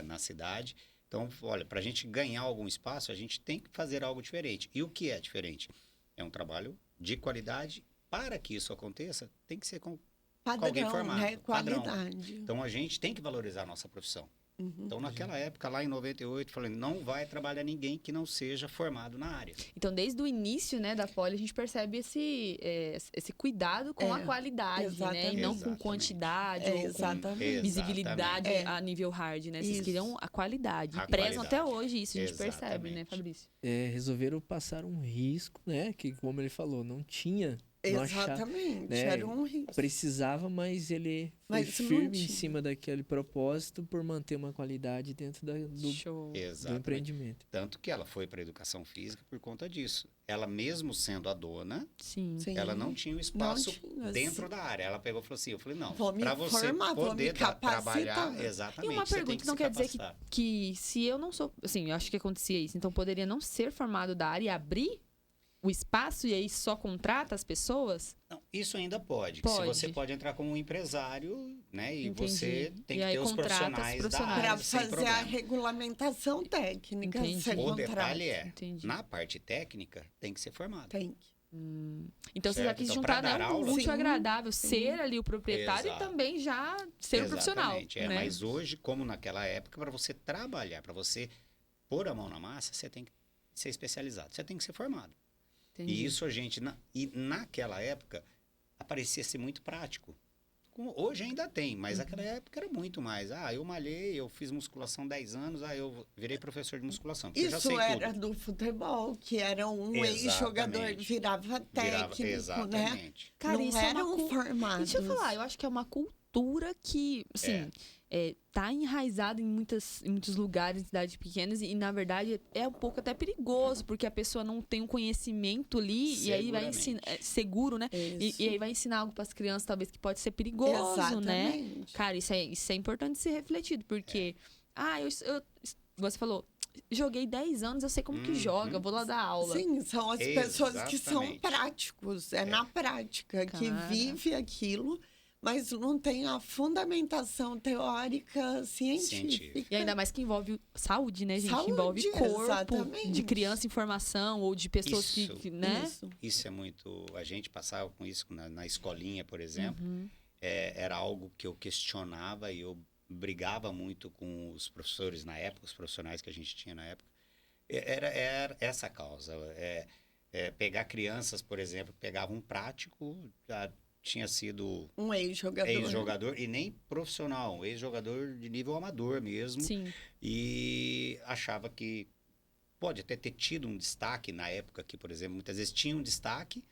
na cidade. Então, olha, para a gente ganhar algum espaço, a gente tem que fazer algo diferente. E o que é diferente? É um trabalho de qualidade. Para que isso aconteça, tem que ser com alguém Padrão, formado. né? Padrão. Qualidade. Então, a gente tem que valorizar a nossa profissão. Uhum. Então, naquela época, lá em 98, falei, não vai trabalhar ninguém que não seja formado na área. Então, desde o início, né, da Poli, a gente percebe esse cuidado com a qualidade, né? E não com Exatamente. quantidade ou com Exatamente. visibilidade É. a nível hard, né? Vocês Isso. queriam a qualidade. A E prezam qualidade. até hoje isso, a gente percebe, né, Exatamente. Fabrício? Resolveram passar um risco, né? Que, como ele falou, não tinha. Não achava, Exatamente. né, Era um risco. precisava, mas ele foi Mas não firme em tinha. cima daquele propósito por manter uma qualidade dentro do Show. Exatamente. empreendimento. Tanto que ela foi para a educação física por conta disso. Ela mesmo sendo a dona, Sim. Sim. ela não tinha o espaço tinha, dentro sim. da área. Ela pegou e falou assim, eu falei, não, Vou me para você formar, vou me poder trabalhar, capacitar. exatamente, E uma você tem pergunta, que não se quer dizer capacitar. que se eu não sou... Assim, eu acho que acontecia isso. Então, poderia não ser formado da área e abrir o espaço e aí só contrata as pessoas? Não, isso ainda pode. Pode. Se você pode entrar como um empresário, né? E Entendi. você tem E que aí ter os contrata os profissionais da profissionais. área Para sem fazer problema. a regulamentação técnica. Entendi. Você O contrata. detalhe é, Entendi. na parte técnica, tem que ser formado. Tem que. Então, você já Certo. quis Então, juntar, pra né, dar um aula- útil Sim, agradável, ser ali o proprietário Exato. e também já ser o profissional. Exatamente, né? Mas hoje, como naquela época, para você trabalhar, para você pôr a mão na massa, você tem que ser especializado, você tem que ser formado. Entendi. E isso a gente, naquela época, parecia ser muito prático. Hoje ainda tem, mas naquela época era muito mais. Eu malhei, eu fiz musculação 10 anos, eu virei professor de musculação. Porque eu já Isso sei era tudo. do futebol, que era um Exatamente. ex-jogador, virava técnico, né? Exatamente. Cara, Não isso é eram uma formados. Deixa eu falar, eu acho que é uma cultura que, assim, tá enraizada em muitos lugares, cidades pequenas, e na verdade é um pouco até perigoso, porque a pessoa não tem um conhecimento ali, e aí vai ensinar, seguro, né? Isso. E aí vai ensinar algo para as crianças, talvez, que pode ser perigoso, né? Exatamente. Cara, isso é importante ser refletido, porque, você falou, joguei 10 anos, eu sei como que joga, eu vou lá dar aula. Sim, são as pessoas que são Exatamente. práticos. É na prática que Cara. vive aquilo, mas não tem a fundamentação teórica científica. E ainda mais que envolve saúde, né, gente? Saúde, envolve corpo exatamente. de criança em formação ou de pessoas Isso. que né? Isso. Isso é muito. A gente passava com isso na escolinha, por exemplo. Uhum. Era algo que eu questionava e eu brigava muito com os professores na época, os profissionais que a gente tinha na época. Era essa a causa. Pegar crianças, por exemplo, pegava um prático, já tinha sido Um ex-jogador. E nem profissional, ex-jogador de nível amador mesmo. Sim. E achava que pode até ter tido um destaque na época que, por exemplo, muitas vezes tinha um destaque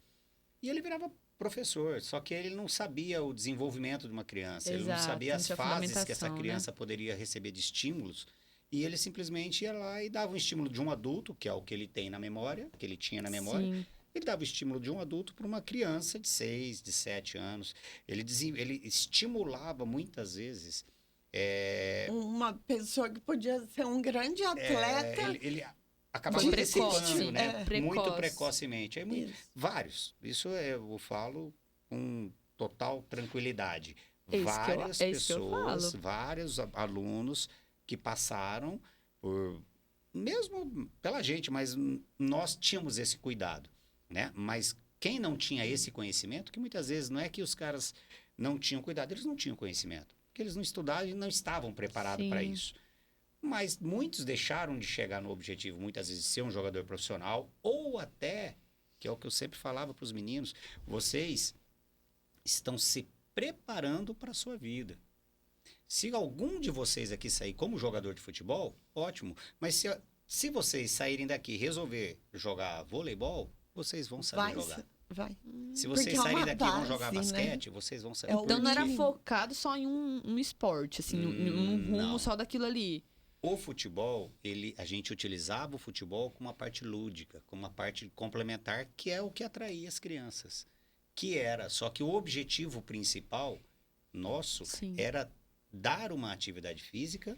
e ele virava professor, só que ele não sabia o desenvolvimento de uma criança, ele não Exato, sabia as não tinha fases que essa fundamentação, criança poderia receber de estímulos, e ele simplesmente ia lá e dava um estímulo de um adulto, que é o que ele tem na memória, que ele tinha na memória, Sim. ele dava o estímulo de um adulto para uma criança de 6, de 7 anos. Ele estimulava muitas vezes... Uma pessoa que podia ser um grande atleta. Ele acabava Foi antecipando, precoce, né? precoce. Muito precocemente. Aí, Isso. vários. Isso eu falo com total tranquilidade. É isso que eu- Várias é isso que eu pessoas, falo. vários alunos que passaram por... Mesmo pela gente, mas nós tínhamos esse cuidado, né? Mas quem não tinha esse conhecimento, que muitas vezes não é que os caras não tinham cuidado, eles não tinham conhecimento. Porque eles não estudaram e não estavam preparados para Sim. isso. Mas muitos deixaram de chegar no objetivo, muitas vezes, de ser um jogador profissional, ou até, que é o que eu sempre falava para os meninos, vocês estão se preparando para a sua vida. Se algum de vocês aqui sair como jogador de futebol, ótimo. Mas se vocês saírem daqui e resolver jogar voleibol, vocês vão saber jogar. Vai. Se vocês Porque é uma saírem daqui e vão jogar base, né? basquete, vocês vão saber. É o Então não era time. focado só em um esporte, assim, num rumo Não. só daquilo ali. O futebol, a gente utilizava o futebol como uma parte lúdica, como uma parte complementar, que é o que atraía as crianças. Só que o objetivo principal nosso Sim. era dar uma atividade física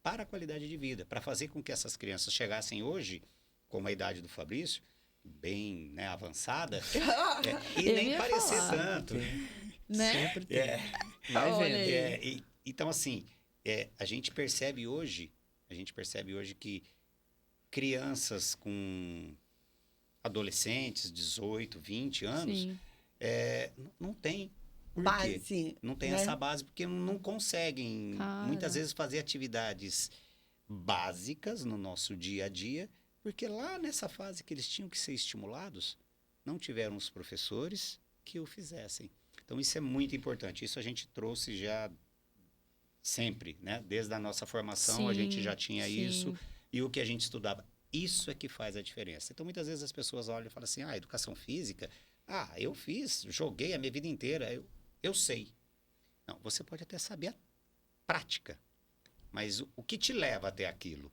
para a qualidade de vida, para fazer com que essas crianças chegassem hoje, como a idade do Fabrício, bem, né, avançada, e Eu nem ia parecer falar. tanto. Né? Sempre tem. É. Vai Olha vendo. aí. Então, assim, a gente percebe hoje que crianças com adolescentes, 18, 20 anos, Sim. não tem. Por quê? Base. Não tem né? essa base, porque não conseguem, Cara. muitas vezes, fazer atividades básicas no nosso dia a dia, porque lá nessa fase que eles tinham que ser estimulados, não tiveram os professores que o fizessem. Então, isso é muito importante. Isso a gente trouxe já sempre, né? Desde a nossa formação, a gente Sim, já tinha sim. isso. E o que a gente estudava. Isso é que faz a diferença. Então, muitas vezes as pessoas olham e falam assim, educação física, eu fiz, joguei a minha vida inteira, eu sei. Não, você pode até saber a prática, mas o que te leva até aquilo?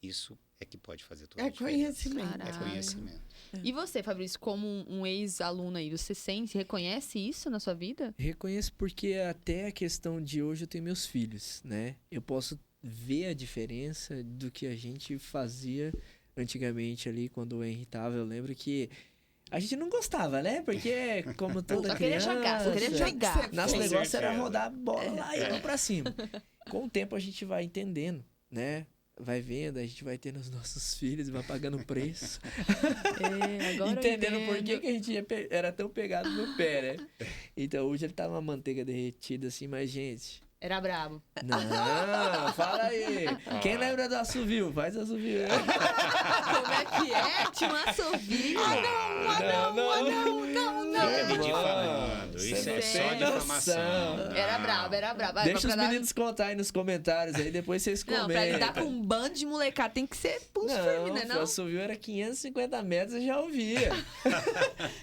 Isso é que pode fazer toda a É diferença. conhecimento. Caralho. É conhecimento. E você, Fabrício, como um ex-aluno aí, você reconhece isso na sua vida? Reconheço porque até a questão de hoje eu tenho meus filhos, né? Eu posso ver a diferença do que a gente fazia antigamente ali, quando o Henry tava. Eu lembro que a gente não gostava, né? Porque, como toda Só queria criança... jogar, só queria Tem que jogar. ser Nosso Com negócio era certeza. rodar a bola lá e vamos pra cima. Com o tempo a gente vai entendendo, né? Vai vendo, a gente vai tendo os nossos filhos, vai pagando preço. Agora eu Entendendo por entendo. que a gente era tão pegado no pé, né? Então hoje ele tá uma manteiga derretida assim, mas gente... Era brabo. Não, fala aí. Quem lembra do assovio? Faz assovio. Como é que é? Tinha um assovio. Não é me Mano, difamando. Isso você é não só tem difamação. noção. Era brabo, era brabo. Vai, Deixa pra os dar- meninos contar aí nos comentários aí, depois vocês Não, comentam. pra lidar com um bando de molecada tem que ser pulso firme, né? O Não? assovio era 550 metros, eu já ouvia.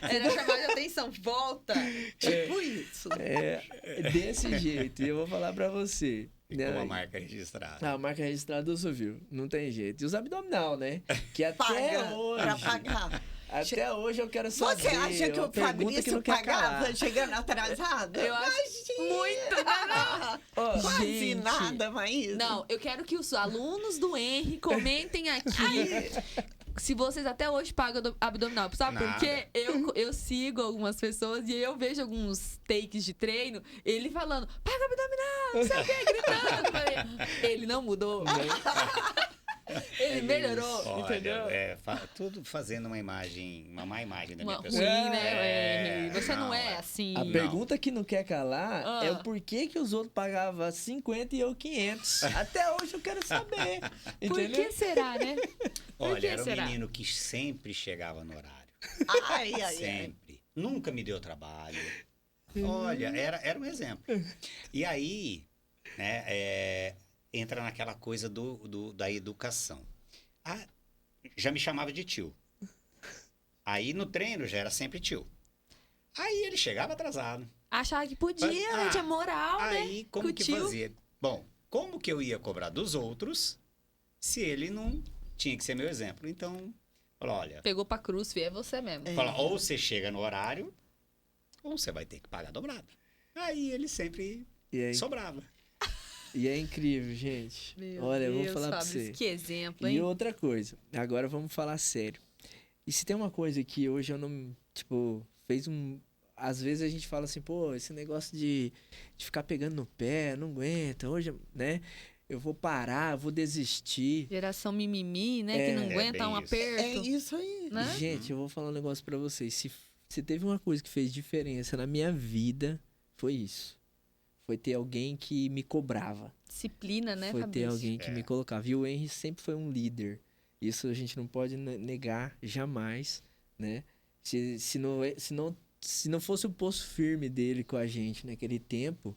Era chamar de atenção. Volta. Tipo isso. É desse jeito. E eu vou falar pra você. Ficou né? uma marca registrada. A marca registrada do assovio. Não tem jeito. E os abdominal, né? Que até Paga hoje... pra pagar. Até hoje eu quero saber. Você acha que uma o pergunta que Fabrício não quer pagava calar. chegando atrasado? Eu acho muito, né? Ó, Quase gente, nada, mas... Não, eu quero que os alunos do Henry comentem aqui se vocês até hoje pagam abdominal. Sabe por Nada. quê? Eu sigo algumas pessoas e aí eu vejo alguns takes de treino, ele falando, paga abdominal, não sei o que, gritando. Eu falei, ele não mudou. Ele melhorou, Olha, entendeu? tudo fazendo uma má imagem da Uma minha ruim, pessoa. né? Você não é é. assim. A Não. pergunta que não quer calar Ah. é o porquê que os outros pagavam 50 e eu 500. Até hoje eu quero saber. Por Entendeu? que será, né? Por Olha, que era um será? menino que sempre chegava no horário. Ai, ai, ai. Sempre. Nunca me deu trabalho. Olha, era um exemplo. E aí, né, entra naquela coisa da educação. Ah, já me chamava de tio. Aí no treino já era sempre tio. Aí ele chegava atrasado. Achava que podia, né? Tinha moral, né? Aí como que Cutiu. fazia? Bom, como que eu ia cobrar dos outros se ele não tinha que ser meu exemplo? Então, falou, olha, Pegou pra cruz, filho, é você mesmo. fala, ou você chega no horário, ou você vai ter que pagar dobrado. Aí ele sempre E é, sobrava. e é incrível, gente. Meu Olha, eu vou Deus, falar pra Fabrício, você. que exemplo, E hein? outra coisa, agora vamos falar sério. E se tem uma coisa que hoje eu não, tipo, às vezes a gente fala assim, pô, esse negócio de ficar pegando no pé, não aguenta, hoje, né? Eu vou parar, eu vou desistir. Geração mimimi, né? Que não aguenta bem um isso. aperto. É isso aí. Né? Gente, eu vou falar um negócio pra vocês. Se teve uma coisa que fez diferença na minha vida, foi isso. Foi ter alguém que me cobrava. Disciplina, né, Foi ter Fabrício? alguém que me colocava. E o Henry sempre foi um líder. Isso a gente não pode negar jamais, né? Se não fosse o pulso firme dele com a gente naquele tempo,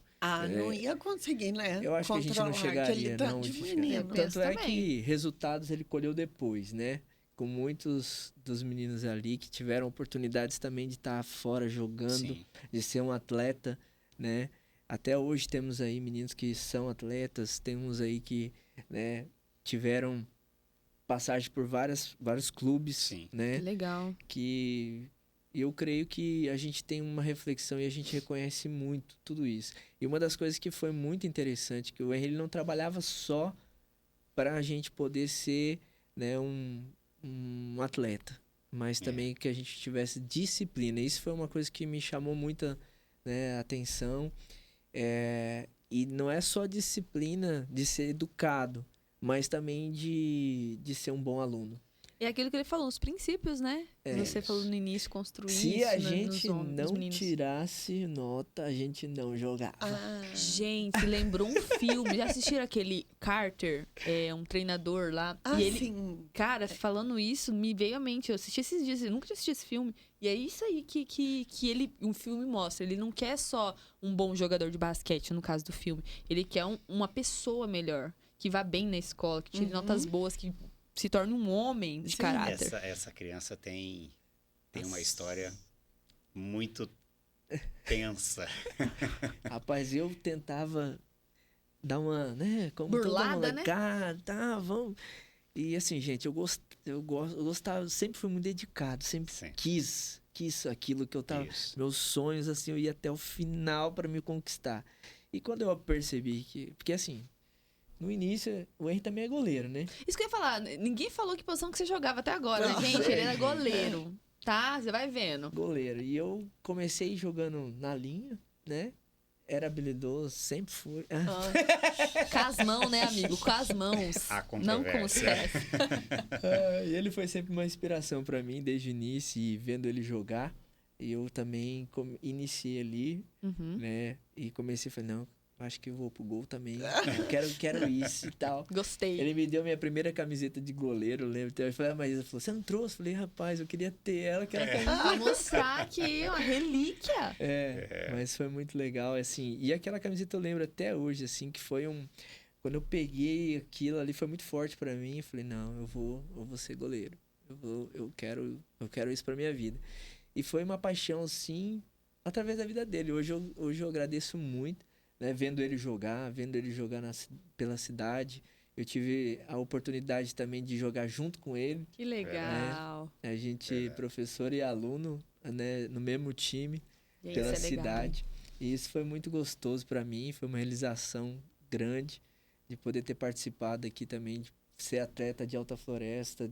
Não ia conseguir, né? eu acho que a gente não controlar chegaria, aquele não. tanto de menino. Tanto é também. que resultados ele colheu depois, né? Com muitos dos meninos ali que tiveram oportunidades também de estar fora jogando, Sim. de ser um atleta, né? Até hoje temos aí meninos que são atletas, temos aí que, né, tiveram passagem por vários clubes, Sim. né? Que legal. Que eu creio que a gente tem uma reflexão e a gente reconhece muito tudo isso. E uma das coisas que foi muito interessante, que o Henry ele não trabalhava só para a gente poder ser, né, um atleta, mas também que a gente tivesse disciplina. Isso foi uma coisa que me chamou muita, né, atenção. E não é só disciplina de ser educado, mas também de ser um bom aluno. E aquilo que ele falou, os princípios, né? Você falou no início, construir Se isso a nos gente homens, nos não meninos. tirasse nota, a gente não jogava. Gente, lembrou um filme. Já assistiram aquele Carter? Um treinador lá. E ele, Sim. cara, falando isso, me veio à mente. Eu assisti esses dias, eu nunca tinha assistido esse filme. E é isso aí que o filme mostra. Ele não quer só um bom jogador de basquete, no caso do filme. Ele quer uma pessoa melhor, que vá bem na escola, que tire notas boas, que se torne um homem de caráter. Essa criança tem uma história muito tensa. Rapaz, eu tentava dar uma, né, como Burlada, toda né? molecada, tá, vamos. E assim, gente, eu gostava, eu sempre fui muito dedicado, sempre Sim. quis aquilo que eu tava, Isso. meus sonhos, assim, eu ia até o final para me conquistar. E quando eu percebi porque assim, no início, o Henry também é goleiro, né? Isso que eu ia falar, ninguém falou que posição que você jogava até agora, Não, né, gente? Ele era gente. goleiro, tá? Você vai vendo. Goleiro. E eu comecei jogando na linha, né? Era habilidoso, sempre fui. Com as mãos, né, amigo? Com as mãos. Há Não com os controvérsia. pés. E ele foi sempre uma inspiração para mim desde o início, e vendo ele jogar, eu também iniciei ali, Uhum. né? E comecei, falei, não, acho que eu vou pro gol também. Eu quero isso e tal. Gostei. Ele me deu minha primeira camiseta de goleiro, eu lembro. Eu falei, mas ele falou, você não trouxe? Eu falei, rapaz, eu queria ter ela, aquela camisa. Pra mostrar que é uma relíquia. Mas foi muito legal, assim. E aquela camiseta eu lembro até hoje, assim, que foi quando eu peguei aquilo ali, foi muito forte pra mim. Eu falei, não, eu vou ser goleiro. Eu quero isso pra minha vida. E foi uma paixão, assim, através da vida dele. Hoje eu agradeço muito, né? Vendo ele jogar pela cidade. Eu tive a oportunidade também de jogar junto com ele. Que legal. A gente, professor e aluno, né, no mesmo time, Gente, pela isso é legal. cidade. E isso foi muito gostoso para mim, foi uma realização grande de poder ter participado aqui também, de ser atleta de Alta Floresta,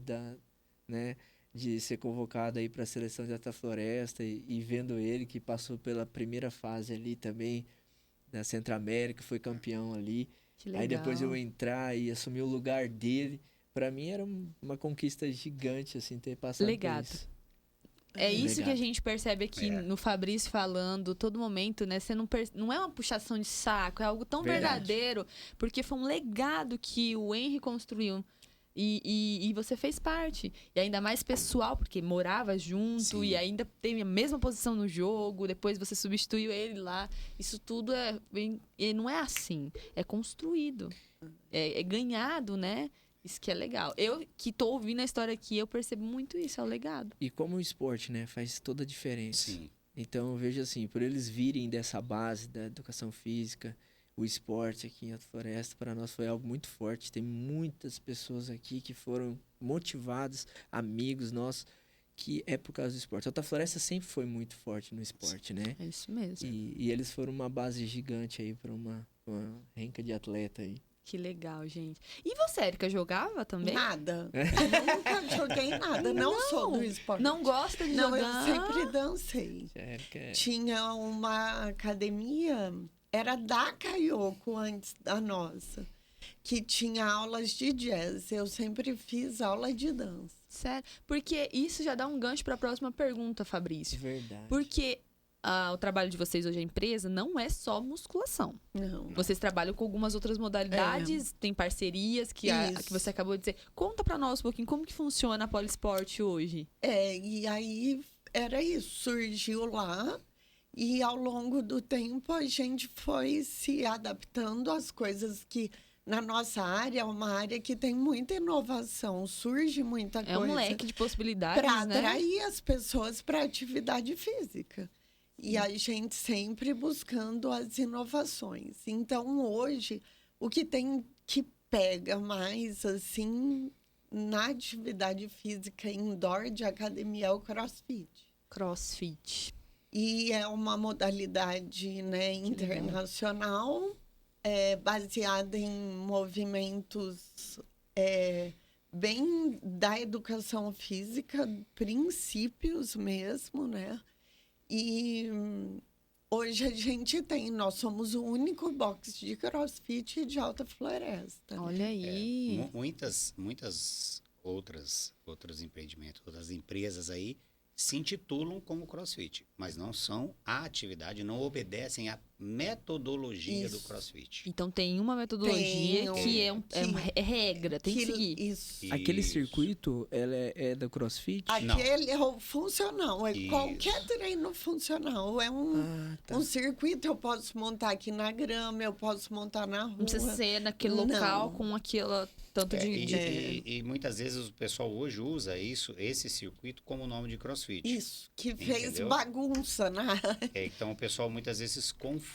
né, de ser convocado aí para a seleção de Alta Floresta e vendo ele que passou pela primeira fase ali também, da Centro-América, foi campeão ali. Que legal. Aí depois eu entrar e assumir o lugar dele Pra mim era uma conquista gigante, assim, ter passado Legado. por isso. É isso que a Legado. gente percebe aqui É. no Fabrício falando, todo momento, né? Você não é uma puxação de saco, é algo tão Verdade. verdadeiro, porque foi um legado que o Henry construiu. E você fez parte. E ainda mais pessoal, porque morava junto Sim. e ainda teve a mesma posição no jogo, depois você substituiu ele lá. Isso tudo e não é assim, é construído. É ganhado, né? Isso que é legal. Eu que tô ouvindo a história aqui, eu percebo muito isso, é o legado. E como o esporte, né, faz toda a diferença. Sim. Então, eu vejo assim, por eles virem dessa base da educação física, o esporte aqui em Alta Floresta, para nós foi algo muito forte. Tem muitas pessoas aqui que foram motivadas, amigos nossos, que é por causa do esporte. Alta Floresta sempre foi muito forte no esporte, né? É isso mesmo. E eles foram uma base gigante aí para uma renca de atleta aí. Que legal, gente. E você, Érica, jogava também? Nada. Nunca joguei nada. Não sou do esporte. Não gosta de Não, jogar? eu sempre dancei. Sério que é. Tinha uma academia, era da Caioco antes da nossa, que tinha aulas de jazz. Eu sempre fiz aula de dança. Sério? Porque isso já dá um gancho para a próxima pergunta, Fabrício. Verdade. Porque o trabalho de vocês hoje, a empresa, não é só musculação. Não. Vocês trabalham com algumas outras modalidades, tem parcerias que Isso. você acabou de dizer. Conta para nós um pouquinho como que funciona a Polisport hoje. E aí era isso, surgiu lá e ao longo do tempo a gente foi se adaptando às coisas que na nossa área é uma área que tem muita inovação, surge muita É coisa um leque de possibilidades, para né? atrair as pessoas para atividade física. E a gente sempre buscando as inovações. Então, hoje, o que tem que pega mais, assim, na atividade física indoor de academia é o CrossFit. CrossFit. E é uma modalidade, né, internacional, baseada em movimentos bem da educação física, princípios mesmo, né? E hoje a gente nós somos o único box de CrossFit de Alta Floresta. Olha aí. Muitas outros empreendimentos, outras empresas aí se intitulam como CrossFit, mas não são a atividade, não obedecem à metodologia do Isso. CrossFit. Então tem uma metodologia Tem, que é que- regra, tem que seguir. Isso. Aquele Isso. circuito, ela é do CrossFit? Aquele é o funcional, é Isso. qualquer treino funcional. É Tá. um circuito, eu posso montar aqui na grama, eu posso montar na rua. Não precisa ser naquele Não. local com aquela tanto E muitas vezes o pessoal hoje usa esse circuito como nome de CrossFit. Isso, que fez Entendeu? bagunça Então o pessoal muitas vezes confunde.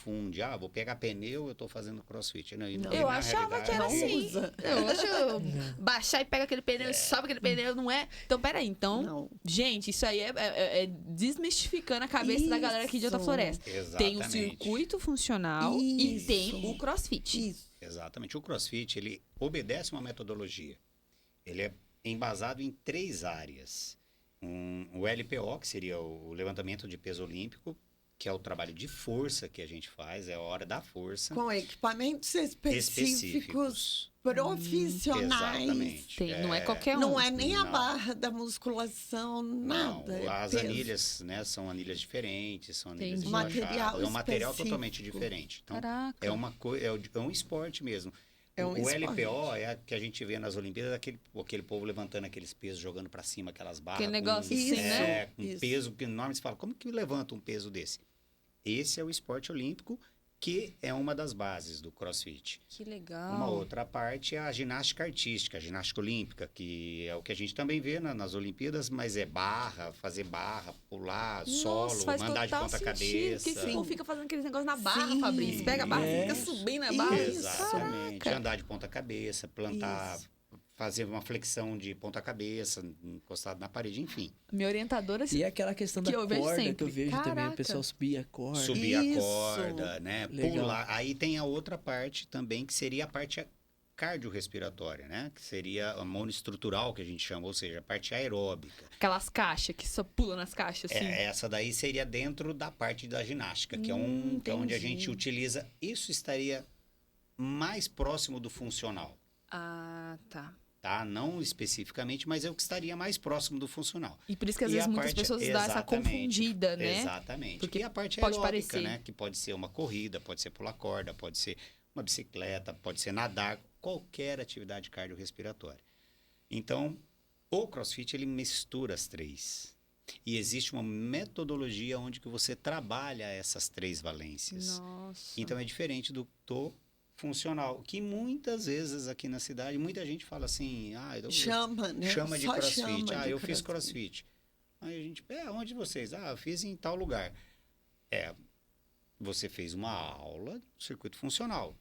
Vou pegar pneu, eu estou fazendo CrossFit. Não, e Não. Eu na achava que era realidade, assim. usa. Eu acho baixar e pega aquele pneu e sobe aquele pneu, não é? Então, peraí. Então, Não. gente, isso aí é desmistificando a cabeça da galera aqui de Alta Isso. Floresta. Tem o Exatamente. circuito funcional e Isso. tem o CrossFit. Isso. Exatamente. O CrossFit, ele obedece uma metodologia. Ele é embasado em 3 áreas. O LPO, que seria o levantamento de peso olímpico, que é o trabalho de força que a gente faz, é a hora da força. Com equipamentos específicos, profissionais. Exatamente. Não é qualquer um. Não é nem a Não. barra da musculação, nada. Não, é as peso. anilhas, né, são anilhas diferentes, são anilhas Entendi. Material esborrachadas, é um material específico. totalmente diferente. Então, Caraca. é um esporte mesmo. É um o esporte. LPO é a que a gente vê nas Olimpíadas, aquele povo levantando aqueles pesos, jogando para cima aquelas barras. Aquele negócio com, assim, né? com Isso. peso enorme. Você fala, como que levanta um peso desse? Esse é o esporte olímpico, que é uma das bases do CrossFit. Que legal. Uma outra parte é a ginástica artística, a ginástica olímpica, que é o que a gente também vê nas Olimpíadas, mas é fazer barra, pular, solo, faz mandar de total ponta sentido. cabeça. Porque esse povo fica fazendo aqueles negócios na barra, Sim. Fabrício. Pega a barra, É. fica subindo a barra. Isso. Exatamente. Caraca. Andar de ponta cabeça, plantar, Isso. fazer uma flexão de ponta cabeça, encostado na parede, enfim. Minha orientadora E é aquela questão da Que eu vejo corda que sempre. eu vejo também, Caraca. o pessoal subir a corda. Subir a Isso. corda, né? Legal. Pular. Aí tem a outra parte também, que seria a parte cardiorrespiratória, né? Que seria a monoestrutural, que a gente chama, ou seja, a parte aeróbica. aquelas caixas que só pula nas caixas, assim. Essa daí seria dentro da parte da ginástica, que é onde a entendi. gente utiliza. Isso estaria mais próximo do funcional. Ah, tá. tá? Não especificamente, mas é o que estaria mais próximo do funcional. E por isso que às E vezes a muitas parte- pessoas dão essa exatamente, confundida, né? Exatamente. Porque e a parte pode aeróbica, parecer. né? Que pode ser uma corrida, pode ser pular corda, pode ser uma bicicleta, pode ser nadar, qualquer atividade cardiorrespiratória. Então, o CrossFit, ele mistura as três. E existe uma metodologia onde que você trabalha essas três valências. Nossa. Então, é diferente do funcional, que muitas vezes aqui na cidade, muita gente fala assim, Chama, né? chama de Só CrossFit. chama de Eu fiz CrossFit. Aí a gente, onde vocês? Eu fiz em tal lugar. Você fez uma aula do circuito funcional.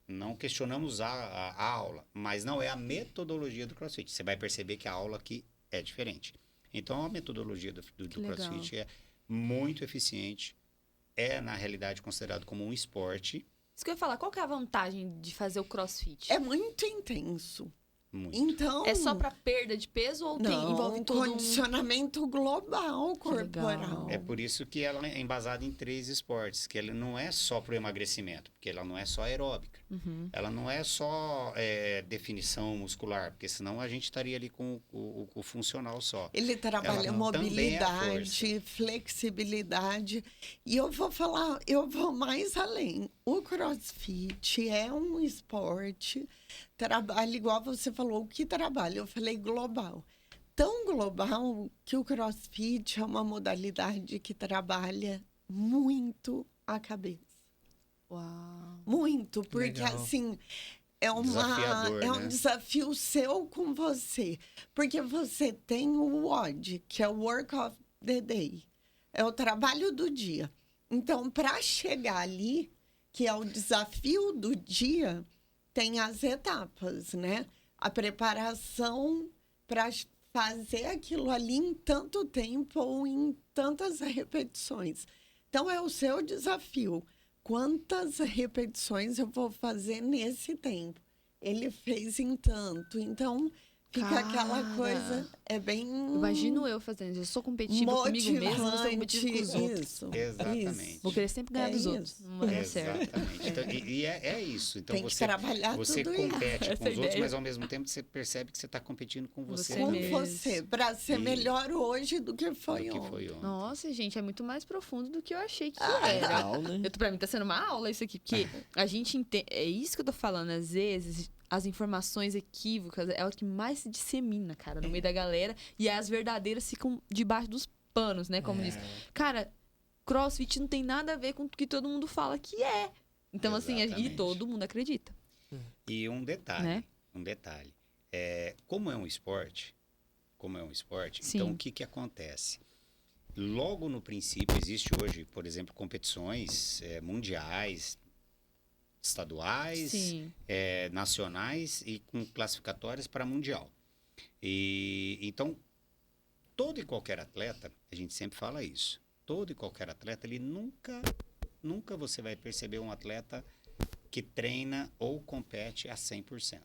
Não questionamos a aula, mas não é a metodologia do CrossFit. Você vai perceber que a aula aqui é diferente. Então, a metodologia do CrossFit é muito eficiente. É, na realidade, considerado como um esporte. Isso que eu ia falar, qual que é a vantagem de fazer o CrossFit? É muito intenso. Muito. Então, É só pra perda de peso ou envolve todo um... condicionamento global corporal. legal. É por isso que ela é embasada em 3 esportes, que ela não é só para o emagrecimento, porque ela não é só aeróbica. Uhum. Ela não é só definição muscular, porque senão a gente estaria ali com o funcional só. Ele trabalha Ela também é a mobilidade, flexibilidade. E eu vou mais além. O CrossFit é um esporte, trabalha igual você falou, o que trabalha? Eu falei global. Tão global que o CrossFit é uma modalidade que trabalha muito a cabeça. Uau. Muito, porque Legal. assim, Desafiador, é um né? desafio seu com você. Porque você tem o WOD, que é o Work of the Day. É o trabalho do dia. Então, para chegar ali, que é o desafio do dia, tem as etapas, né? A preparação para fazer aquilo ali em tanto tempo ou em tantas repetições. Então, é o seu desafio. Quantas repetições eu vou fazer nesse tempo? Ele fez em tanto. Então, fica aquela Cara. coisa... É bem... Imagino eu fazendo isso. Eu sou competitiva comigo mesma, eu sou competitiva com os outros. Isso, Exatamente. isso. Vou querer sempre ganhar É dos outros. isso. Não vai dar certo. Exatamente. Então, e é isso. Então, Tem que trabalhar você tudo isso. compete Essa com os outros, ideia. mas ao mesmo tempo você percebe que você está competindo com você Você Com também. mesmo. você, para ser E- melhor hoje do que foi do que ontem. foi ontem. Nossa, gente, é muito mais profundo do que eu achei que Ah, era. legal, né? Pra mim tá sendo uma aula isso aqui, porque a gente entende. É isso que eu tô falando, às vezes. As informações equívocas é o que mais se dissemina, cara, no meio da galera. E as verdadeiras ficam debaixo dos panos, né? Como diz. Cara, CrossFit não tem nada a ver com o que todo mundo fala que é. Então, assim, e Exatamente. todo mundo acredita, E um detalhe, né? como é um esporte, Sim. então o que acontece? Logo no princípio, existe hoje, por exemplo, competições mundiais, estaduais, Sim. nacionais e com classificatórias para mundial. E então, todo e qualquer atleta, a gente sempre fala isso, todo e qualquer atleta, ele nunca você vai perceber um atleta que treina ou compete a 100%.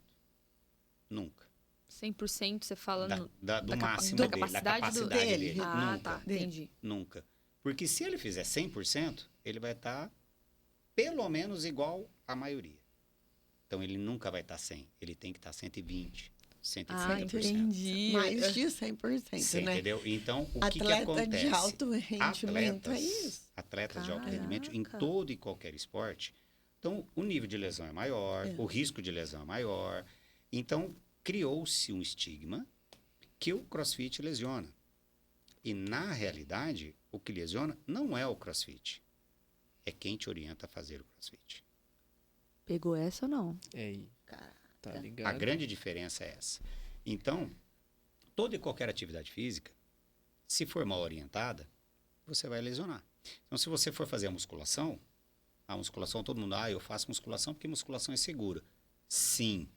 Nunca. 100% você fala no... Do da máximo da dele, capacidade da do- capacidade dele. dele. Ah, Nunca. tá. Entendi. Nunca. Porque se ele fizer 100%, ele vai estar pelo menos igual à maioria. Então, ele nunca vai estar 100. Ele tem que estar 120, 130%. Ah, entendi. Mais de 100%, Você né? entendeu? Então, o que Atleta acontece? de alto rendimento é isso. Atletas de alto Caraca. rendimento em todo e qualquer esporte. Então, o nível de lesão é maior, o risco de lesão é maior. Então, criou-se um estigma que o CrossFit lesiona. E, na realidade, o que lesiona não é o CrossFit. É quem te orienta a fazer o CrossFit. Pegou essa ou não? É aí. Tá A ligado? grande diferença é essa. Então, toda e qualquer atividade física, se for mal orientada, você vai lesionar. Então, se você for fazer a musculação, todo mundo, eu faço musculação porque musculação é segura. Sim,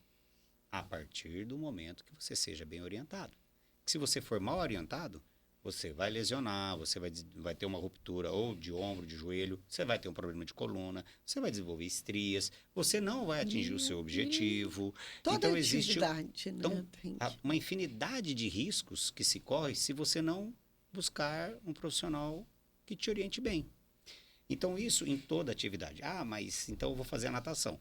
a partir do momento que você seja bem orientado. Se você for mal orientado, você vai lesionar, você vai ter uma ruptura ou de ombro, de joelho, você vai ter um problema de coluna, você vai desenvolver estrias, você não vai atingir o seu objetivo. Toda Então, existe atividade, né? então, Tem uma infinidade de riscos que se corre se você não buscar um profissional que te oriente bem. Então, isso em toda atividade. Mas então eu vou fazer a natação.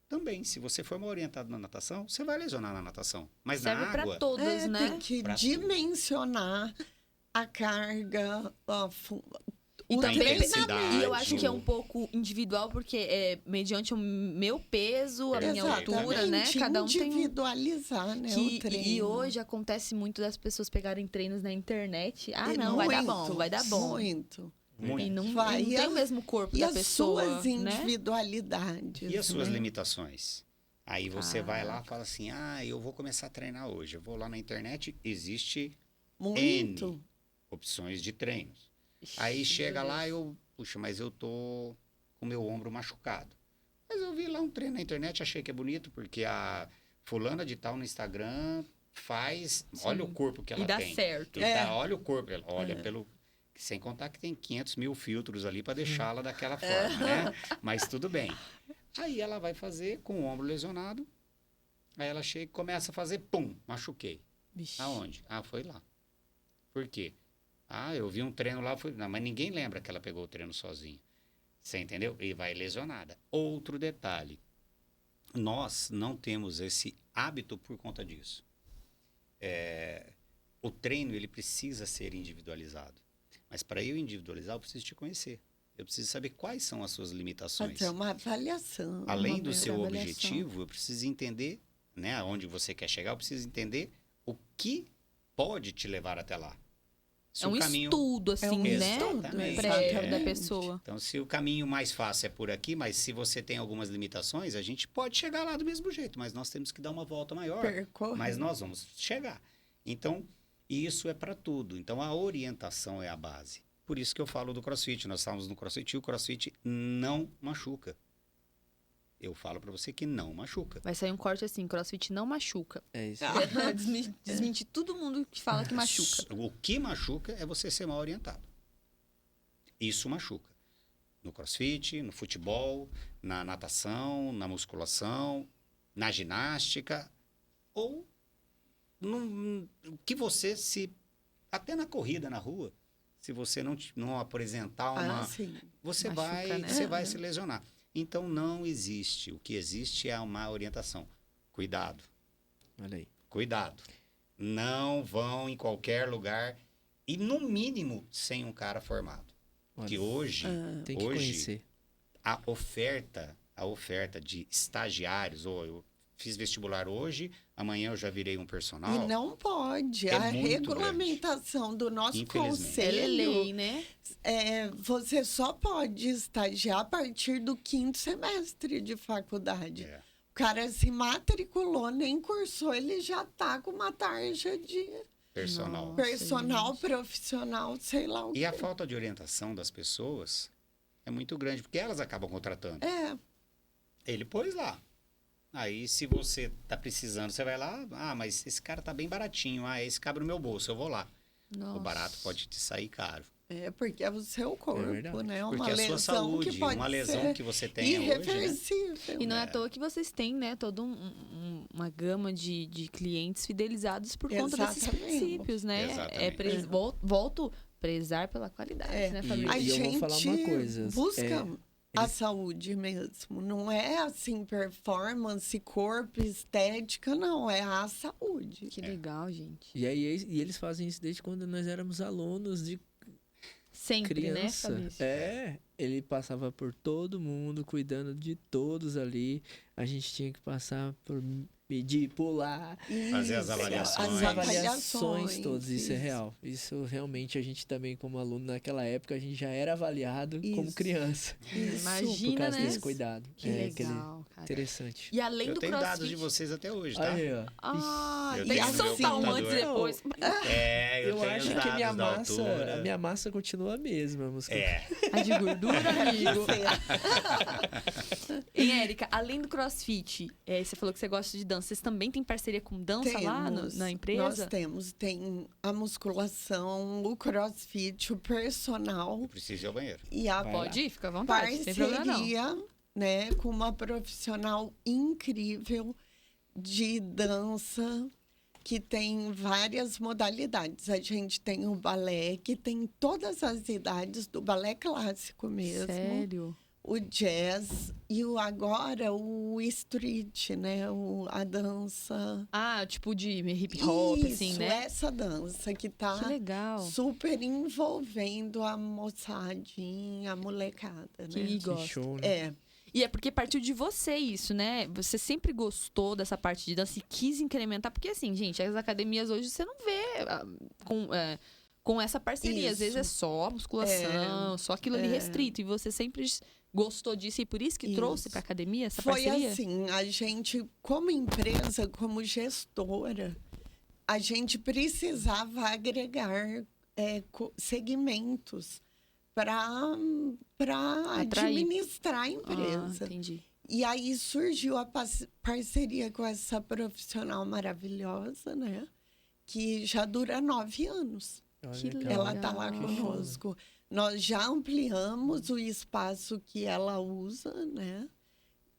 também, se você for mal orientado na natação, você vai lesionar na natação. Mas Serve na água, pra todos, né? Tem que Pra dimensionar a carga, E o também, intensidade, e eu acho que é o- um pouco individual, porque é mediante o meu peso, a minha altura, né? Exatamente, Cada um tem um... individualizar, né, o E treino. hoje acontece muito das pessoas pegarem treinos na internet. Ah, E não, vai dar bom, vai dar bom. Muito. E não, Vai, e não e tem a- o mesmo corpo E da as pessoa, suas né? individualidades. E as suas né? limitações? Aí você vai lá e fala assim, eu vou começar a treinar hoje. Eu vou lá na internet, existe Muito. opções de treinos. Aí chega lá, puxa, mas eu tô com meu ombro machucado. Mas eu vi lá um treino na internet, achei que é bonito, porque a fulana de tal no Instagram faz, olha o corpo que ela E dá tem. certo. Olha o corpo, ela olha pelo... Sem contar que tem 500 mil filtros ali para deixá-la daquela forma, né? Mas tudo bem. Aí ela vai fazer com o ombro lesionado, aí ela chega e começa a fazer, pum, machuquei. Vixe. Aonde? Foi lá. Por quê? Eu vi um treino lá, não, mas ninguém lembra que ela pegou o treino sozinha. Você entendeu? E vai lesionada. Outro detalhe. Nós não temos esse hábito por conta disso. O treino, ele precisa ser individualizado. Mas para eu individualizar, eu preciso te conhecer. Eu preciso saber quais são as suas limitações. Fazer uma avaliação. Além uma do seu avaliação. objetivo, eu preciso entender, né, aonde você quer chegar, eu preciso entender o que pode te levar até lá. Se É um o caminho... estudo, assim, um né? estudo, Prévio exatamente. da pessoa. Então, se o caminho mais fácil é por aqui, mas se você tem algumas limitações, a gente pode chegar lá do mesmo jeito, mas nós temos que dar uma volta maior. Percorrer. Mas nós vamos chegar. Então, isso é para tudo. Então, a orientação é a base. Por isso que eu falo do CrossFit. Nós estávamos no CrossFit e o CrossFit não machuca. Eu falo para você que não machuca. Vai sair um corte assim, CrossFit não machuca. É isso. Desmentir todo mundo que fala que machuca. O que machuca é você ser mal orientado. Isso machuca. No CrossFit, no futebol, na natação, na musculação, na ginástica, ou que você se... Até na corrida na rua, se você não apresentar uma... Sim. Você Machuca, vai, né? você vai se lesionar. Então, não existe. O que existe é a má orientação. Cuidado. Olha aí. Cuidado. Não vão em qualquer lugar e, no mínimo, sem um cara formado. Olha, Que hoje, tem que hoje conhecer. a oferta de estagiários, ou eu fiz vestibular hoje, amanhã eu já virei um personal. E não pode. É A muito regulamentação do nosso Infelizmente. É conselho lei, né? você só pode estagiar a partir do 5º semestre de faculdade. É. O cara se matriculou, nem cursou, ele já tá com uma tarja de Personal. Nossa, personal, gente. profissional, sei lá o E quê. a falta de orientação das pessoas é muito grande, porque elas acabam contratando. Ele pôs lá. Aí, se você tá precisando, você vai lá, mas esse cara tá bem baratinho, esse cabe no meu bolso, eu vou lá. Nossa. O barato pode te sair caro. Porque é o seu corpo, verdade. né? Uma Porque a lesão sua saúde, que pode uma lesão ser que você tem hoje, né? irreversível. E não é à toa que vocês têm, né, toda uma gama de clientes fidelizados por conta desses Exatamente. princípios, né? Exatamente. Volto, prezar pela qualidade, né, Fabrício? A E eu vou gente falar uma coisa, busca a eles- saúde mesmo. Não é assim performance, corpo, estética, não. É a saúde. Que legal, gente. E aí eles fazem isso desde quando nós éramos alunos de Sempre, criança. né, Fabrício? Ele passava por todo mundo, cuidando de todos ali. A gente tinha que passar por medir, pular, Fazer as Isso, avaliações. as avaliações avaliações, todas. Isso é isso. real. Isso realmente a gente também, como aluno naquela época, a gente já era avaliado como Isso. criança. Isso. Imagina, Por causa né? desse cuidado. Que quer dizer, legal, cara. interessante. E além Eu do tenho CrossFit... dados de vocês até hoje, tá? Aí, ó. Eu tem tenho que no meu soltar um computador. antes e depois. Eu tenho acho os que a minha dados da massa, altura. a minha massa continua a mesma, música. A de gordura, amigo. E, Érica, além do CrossFit, você falou que você gosta de dança. Vocês também têm parceria com dança lá na empresa? Nós temos. Tem a musculação, o crossfit, o personal Eu preciso ir ao banheiro. e a Pode ir, fica à vontade, sem problema não. parceria, né, com uma profissional incrível de dança que tem várias modalidades. A gente tem o balé, que tem todas as idades do balé clássico mesmo. Sério? o jazz e agora o street, né? A dança. Ah, tipo de hip hop, Isso, assim, né? essa dança que tá Que legal. super envolvendo a moçadinha, a molecada, né? Que Que gosta. show, né? É, E é porque partiu de você isso, né? Você sempre gostou dessa parte de dança e quis incrementar. Porque, assim, gente, as academias hoje você não vê com essa parceria. Às vezes é Isso. só musculação, só aquilo ali restrito. E você sempre gostou disso e por isso que trouxe Isso. pra academia essa foi parceria? assim, a gente, como empresa, como gestora, a gente precisava agregar segmentos para Atrair. administrar a Ah, empresa. entendi. E aí surgiu a parceria com essa profissional maravilhosa, né? Que já dura 9 anos. Olha Que legal. Ela está lá Que show. conosco. Nós já ampliamos o espaço que ela usa, né?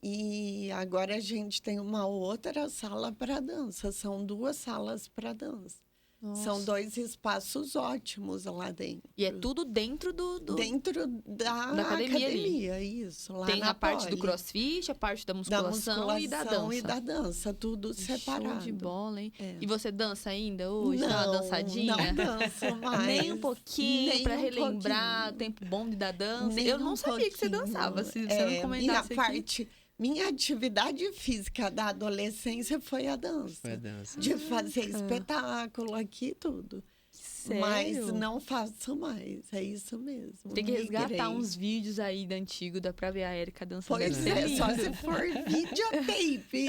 E agora a gente tem uma outra sala para dança. São 2 salas para dança. São Nossa. 2 espaços ótimos lá dentro. E é tudo dentro do... Dentro da academia ali. isso. Lá Tem na a parte do Poli. crossfit, a parte da musculação, e da dança. e da dança, tudo separado. Show de bola, hein? É. E você dança ainda hoje? Dá uma dançadinha? Não danço mais. Nem um pouquinho, Nem pra um relembrar pouquinho. o tempo bom da dança. Nem Eu não um sabia que você pouquinho. dançava, se você não comentasse aqui. Minha atividade física da adolescência foi a dança. Foi a dança. De fazer espetáculo aqui, tudo. Sério? Mas não faço mais, é isso mesmo. Tem que resgatar Migrei. uns vídeos aí da antigo, dá pra ver a Érica dançando. Pois Deve ser é, só lindo. se for videotape.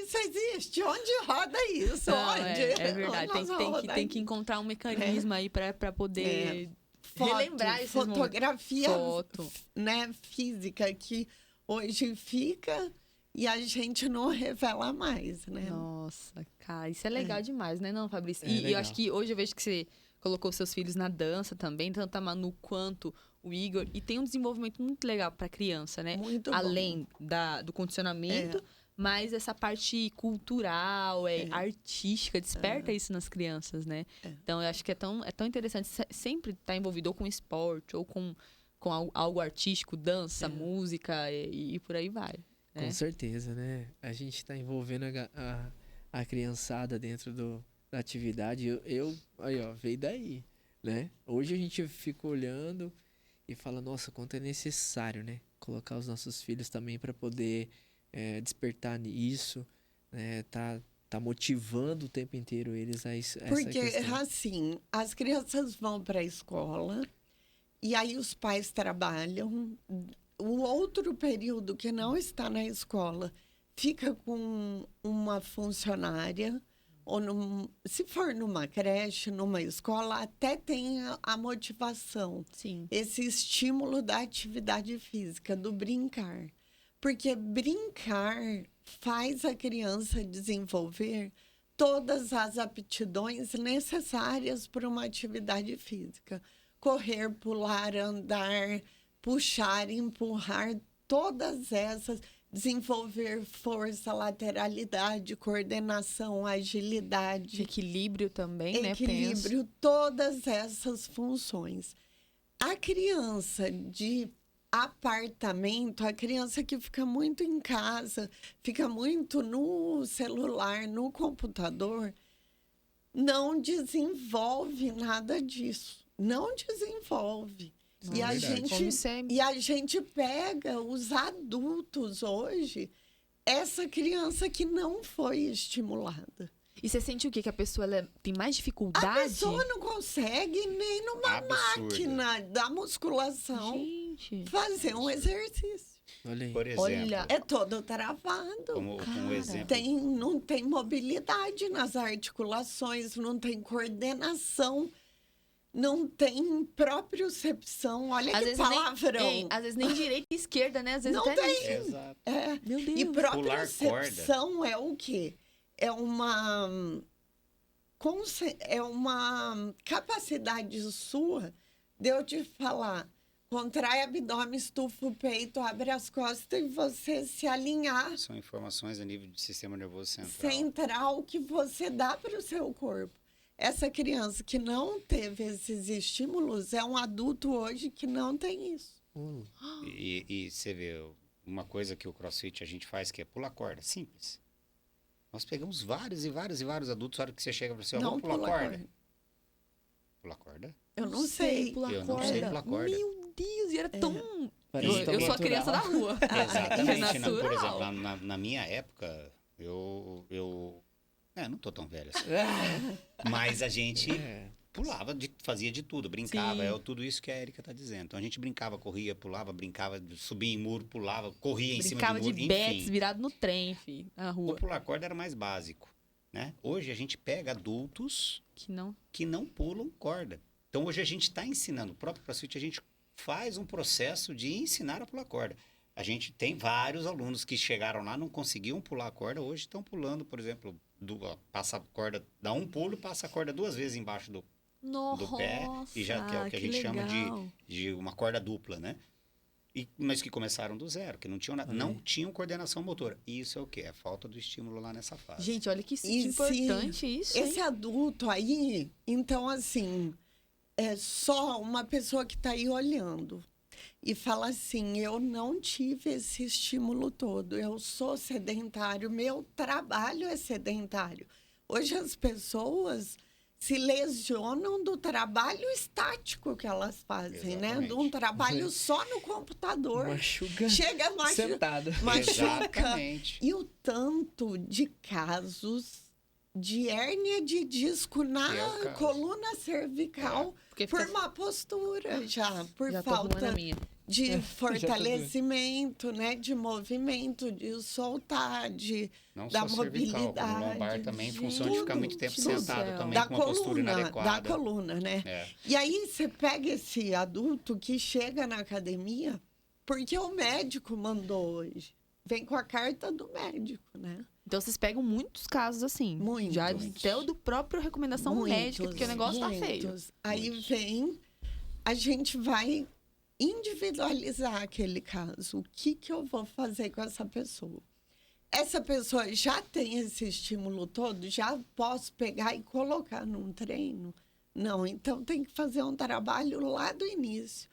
Isso existe. Onde roda isso? Não, Onde? é verdade. Onde nós vamos rodar Tem que encontrar um mecanismo aí pra poder relembrar esses momentos. fotografia, Foto. né, física que hoje fica e a gente não revela mais, né? Nossa, cara, isso é legal demais, né, não, Fabrício? É E eu legal. acho que hoje eu vejo que você colocou seus filhos na dança também, tanto a Manu quanto o Igor, e tem um desenvolvimento muito legal pra criança, né? Muito bom. Além do condicionamento, mas essa parte cultural, artística, desperta isso nas crianças, né? Então, eu acho que é tão interessante sempre estar envolvido ou com esporte, ou com algo artístico, dança, música e por aí vai. Com certeza, né? A gente tá envolvendo a criançada dentro da atividade. Aí, ó, veio daí, né? Hoje a gente fica olhando e fala, nossa, quanto é necessário, né? Colocar os nossos filhos também para poder despertar nisso, né? Tá motivando o tempo inteiro eles a isso. Porque, assim, as crianças vão para a escola e aí os pais trabalham. O outro período que não está na escola fica com uma funcionária, ou se for numa creche, numa escola, até tem a motivação, Sim. esse estímulo da atividade física, do brincar. Porque brincar faz a criança desenvolver todas as aptidões necessárias para uma atividade física. Correr, pular, andar, puxar, empurrar, todas essas, desenvolver força, lateralidade, coordenação, agilidade. Equilíbrio também, né? Equilíbrio, todas essas funções. A criança de apartamento, a criança que fica muito em casa, fica muito no celular, no computador, não desenvolve nada disso. Não desenvolve. Não, E, é verdade. a gente pega os adultos hoje, essa criança que não foi estimulada. E você sente o quê? Que a pessoa tem mais dificuldade? A pessoa não consegue nem numa máquina da musculação Gente. fazer um exercício. Olha aí. Por exemplo, Olha, É todo travado. como exemplo, Não tem mobilidade nas articulações, não tem coordenação, não tem propriocepção. Olha que palavrão. Às vezes nem direita e esquerda, né? Às vezes Não até tem. nem- exato. Meu Deus. E Pular propriocepção é o quê? É uma capacidade sua de eu te falar. Contrai abdômen, estufa o peito, abre as costas e você se alinhar São informações a nível de sistema nervoso central. central que você dá para o seu corpo. Essa criança que não teve esses estímulos é um adulto hoje que não tem isso. E você vê, uma coisa que o CrossFit a gente faz que é pular corda, simples. Nós pegamos vários e vários e vários adultos, a hora que você chega e fala assim, Não vamos pular pula corda. corda. Pular corda? Eu não sei. pular Eu não sei pular corda. Meu Deus, e era tão... Parece tão Eu sou a natural. criança da rua. Exatamente. É Por natural. exemplo, na minha época, eu não tô tão velho assim. Mas a gente pulava, fazia de tudo, brincava. Sim. É tudo isso que a Erika tá dizendo. Então a gente brincava, corria, pulava, brincava, subia em muro, pulava, corria em cima Brincava de muro, de enfim. bets virado no trem, fi, na O rua. pular corda era mais básico, né? Hoje a gente pega adultos Que não... que não pulam corda. Então hoje a gente está ensinando, o próprio CrossFit, a gente faz um processo de ensinar a pular corda. A gente tem vários alunos que chegaram lá, não conseguiam pular a corda, hoje estão pulando, por exemplo, passa a corda, dá um pulo e passa a corda 2 vezes embaixo do Nossa, pé, e já que é o que a gente chama legal. de uma corda dupla, né? Mas que começaram do zero, que não tinham coordenação motora. E isso é o quê? É falta do estímulo lá nessa fase. Gente, olha que E importante isso, hein? Esse adulto aí, então assim, é só uma pessoa que está aí olhando e fala assim, eu não tive esse estímulo todo, eu sou sedentário, meu trabalho é sedentário. Hoje as pessoas se lesionam do trabalho estático que elas fazem, né? De um Exatamente. trabalho só no computador. Machuca Chega sentado. machuca. Exatamente. E o tanto de casos de hérnia de disco na É o caso. coluna cervical Porque por fica... má postura já, por Já tô arrumando falta a minha. de fortalecimento, né? De movimento, de soltar, de Não da só cervical, mobilidade, como lombar também, em gente, função de ficar muito tempo tudo. sentado também, da com uma postura coluna, inadequada. da coluna, né? É. E aí você pega esse adulto que chega na academia porque o médico mandou hoje. Vem com a carta do médico, né? Então vocês pegam muitos casos assim. Muitos. Já até o do próprio recomendação médica, porque o negócio tá feio. Muitos. Aí vem, a gente vai individualizar aquele caso. O que eu vou fazer com essa pessoa? Essa pessoa já tem esse estímulo todo? Já posso pegar e colocar num treino? Não, então tem que fazer um trabalho lá do início.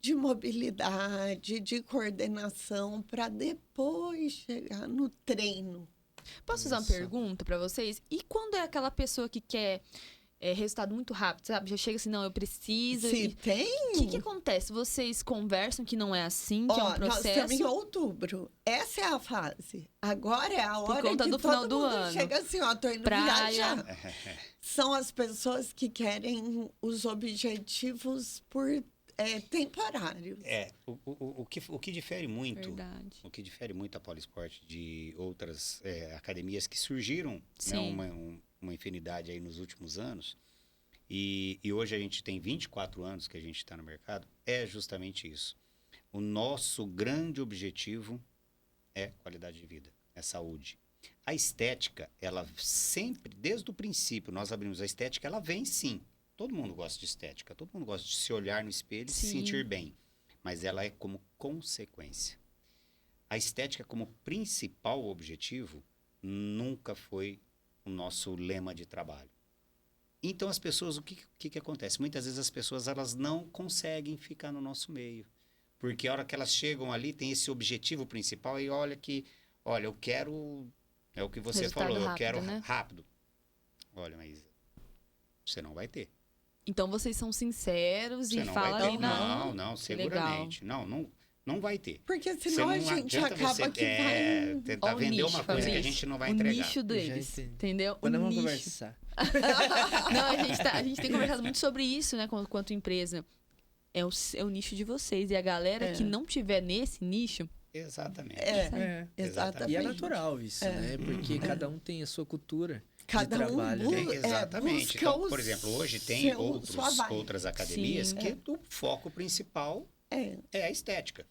De mobilidade, de coordenação, para depois chegar no treino. Posso fazer uma Isso. pergunta pra vocês? E quando é aquela pessoa que quer resultado muito rápido, sabe? Já chega assim, não, eu preciso. Se tem... O que acontece? Vocês conversam que não é assim, que é um Ó, nós estamos em processo? outubro. Essa é a fase. Agora é a hora conta que do todo final do mundo ano. chega assim, ó, tô indo Praia. viajar. São as pessoas que querem os objetivos por temporários. O que difere muito, Verdade. o que difere muito a Polisport de outras academias que surgiram, né, Sim. uma infinidade aí nos últimos anos, e hoje a gente tem 24 anos que a gente está no mercado, é justamente isso. O nosso grande objetivo é qualidade de vida, é saúde. A estética, ela sempre, desde o princípio, nós abrimos a estética, ela vem sim. Todo mundo gosta de estética, todo mundo gosta de se olhar no espelho e se Sim. sentir bem. Mas ela é como consequência. A estética como principal objetivo nunca foi o nosso lema de trabalho. Então as pessoas, o que acontece? Muitas vezes as pessoas elas não conseguem ficar no nosso meio. Porque a hora que elas chegam ali, tem esse objetivo principal e olha, eu quero, é o que você Resultado falou, eu rápido, quero né? rápido. Olha, mas você não vai ter. Então vocês são sinceros Você e não falam vai ali ter. não. Não, Que legal. seguramente. Não vai ter. Porque Você senão não a gente adianta acaba você, que vai... tentar Ó o vender nicho, uma coisa que a Fabrício. gente não vai O entregar. nicho deles, entendi. entendeu? Quando o vamos nicho. conversar. Não, a gente tem conversado muito sobre isso, né, quanto empresa. É o nicho de vocês. E a galera É. que não tiver nesse nicho, Exatamente. Exatamente. E é natural isso, né? Porque cada um tem a sua cultura Cada de trabalho. um né? Exatamente. busca Então, o por exemplo, hoje tem sua vibe. outras academias Sim. que o foco principal é a estética.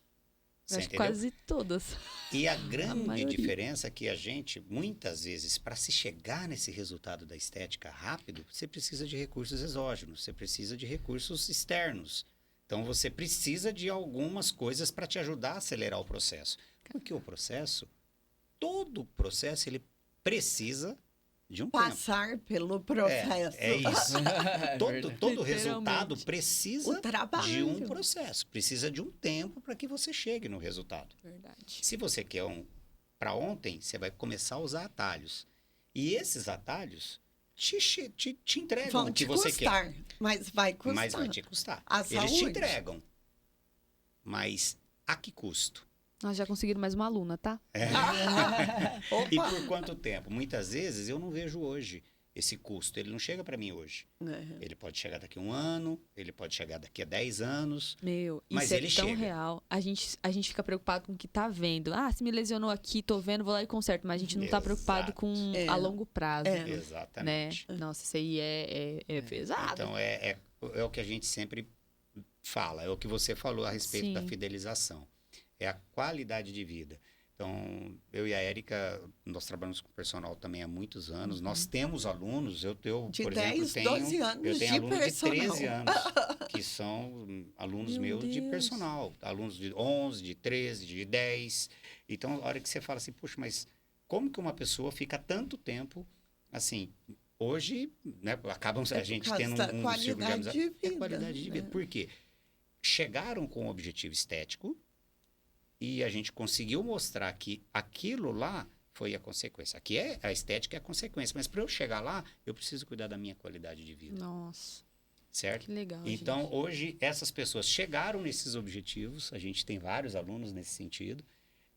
Você acho que entendeu? quase todas. E a grande maioria. diferença é que a gente, muitas vezes, para se chegar nesse resultado da estética rápido, você precisa de recursos exógenos, você precisa de recursos externos. Então, você precisa de algumas coisas para te ajudar a acelerar o processo. Porque o processo, todo processo, ele precisa De um tempo. Passar pelo processo. É isso. Todo resultado O precisa trabalho. de um processo, precisa de um tempo para que você chegue no resultado. Verdade. Se você quer para ontem, você vai começar a usar atalhos. E esses atalhos te entregam Vão o que te você custar, quer. mas vai custar. Mas vai te custar. A Eles te saúde. entregam. Mas a que custo? Nós já conseguimos mais uma aluna, tá? E Opa! por quanto tempo? Muitas vezes eu não vejo hoje esse custo. Ele não chega para mim hoje. É. Ele pode chegar daqui a 1 ano, ele pode chegar daqui a 10 anos. Meu, Mas isso é ele tão chega. real. A gente fica preocupado com o que tá vendo. Ah, se me lesionou aqui, tô vendo, vou lá e conserto. Mas a gente não tá preocupado Exato. com É. a longo prazo. É. Né? Exatamente. Nossa, isso aí é pesado. Então, é o que a gente sempre fala, é o que você falou a respeito da Sim. fidelização. É a qualidade de vida. Então, eu e a Érica, nós trabalhamos com personal também há muitos anos. Uhum. Nós temos alunos, eu De por 10, exemplo, 12 anos eu tenho de alunos personal. de 13 anos, que são alunos Meu meus de Deus. personal. Alunos de 11, de 13, de 10. Então, a hora que você fala assim, puxa, mas como que uma pessoa fica tanto tempo assim? Hoje, né, acabam a gente causa tendo da um círculo de qualidade amizade. de É vida, qualidade de vida. né? Por quê? Chegaram com um objetivo estético e a gente conseguiu mostrar que aquilo lá foi a consequência. Aqui é a estética é a consequência, mas para eu chegar lá, eu preciso cuidar da minha qualidade de vida, Nossa, certo? que legal. Então, gente. hoje, essas pessoas chegaram nesses objetivos, a gente tem vários alunos nesse sentido,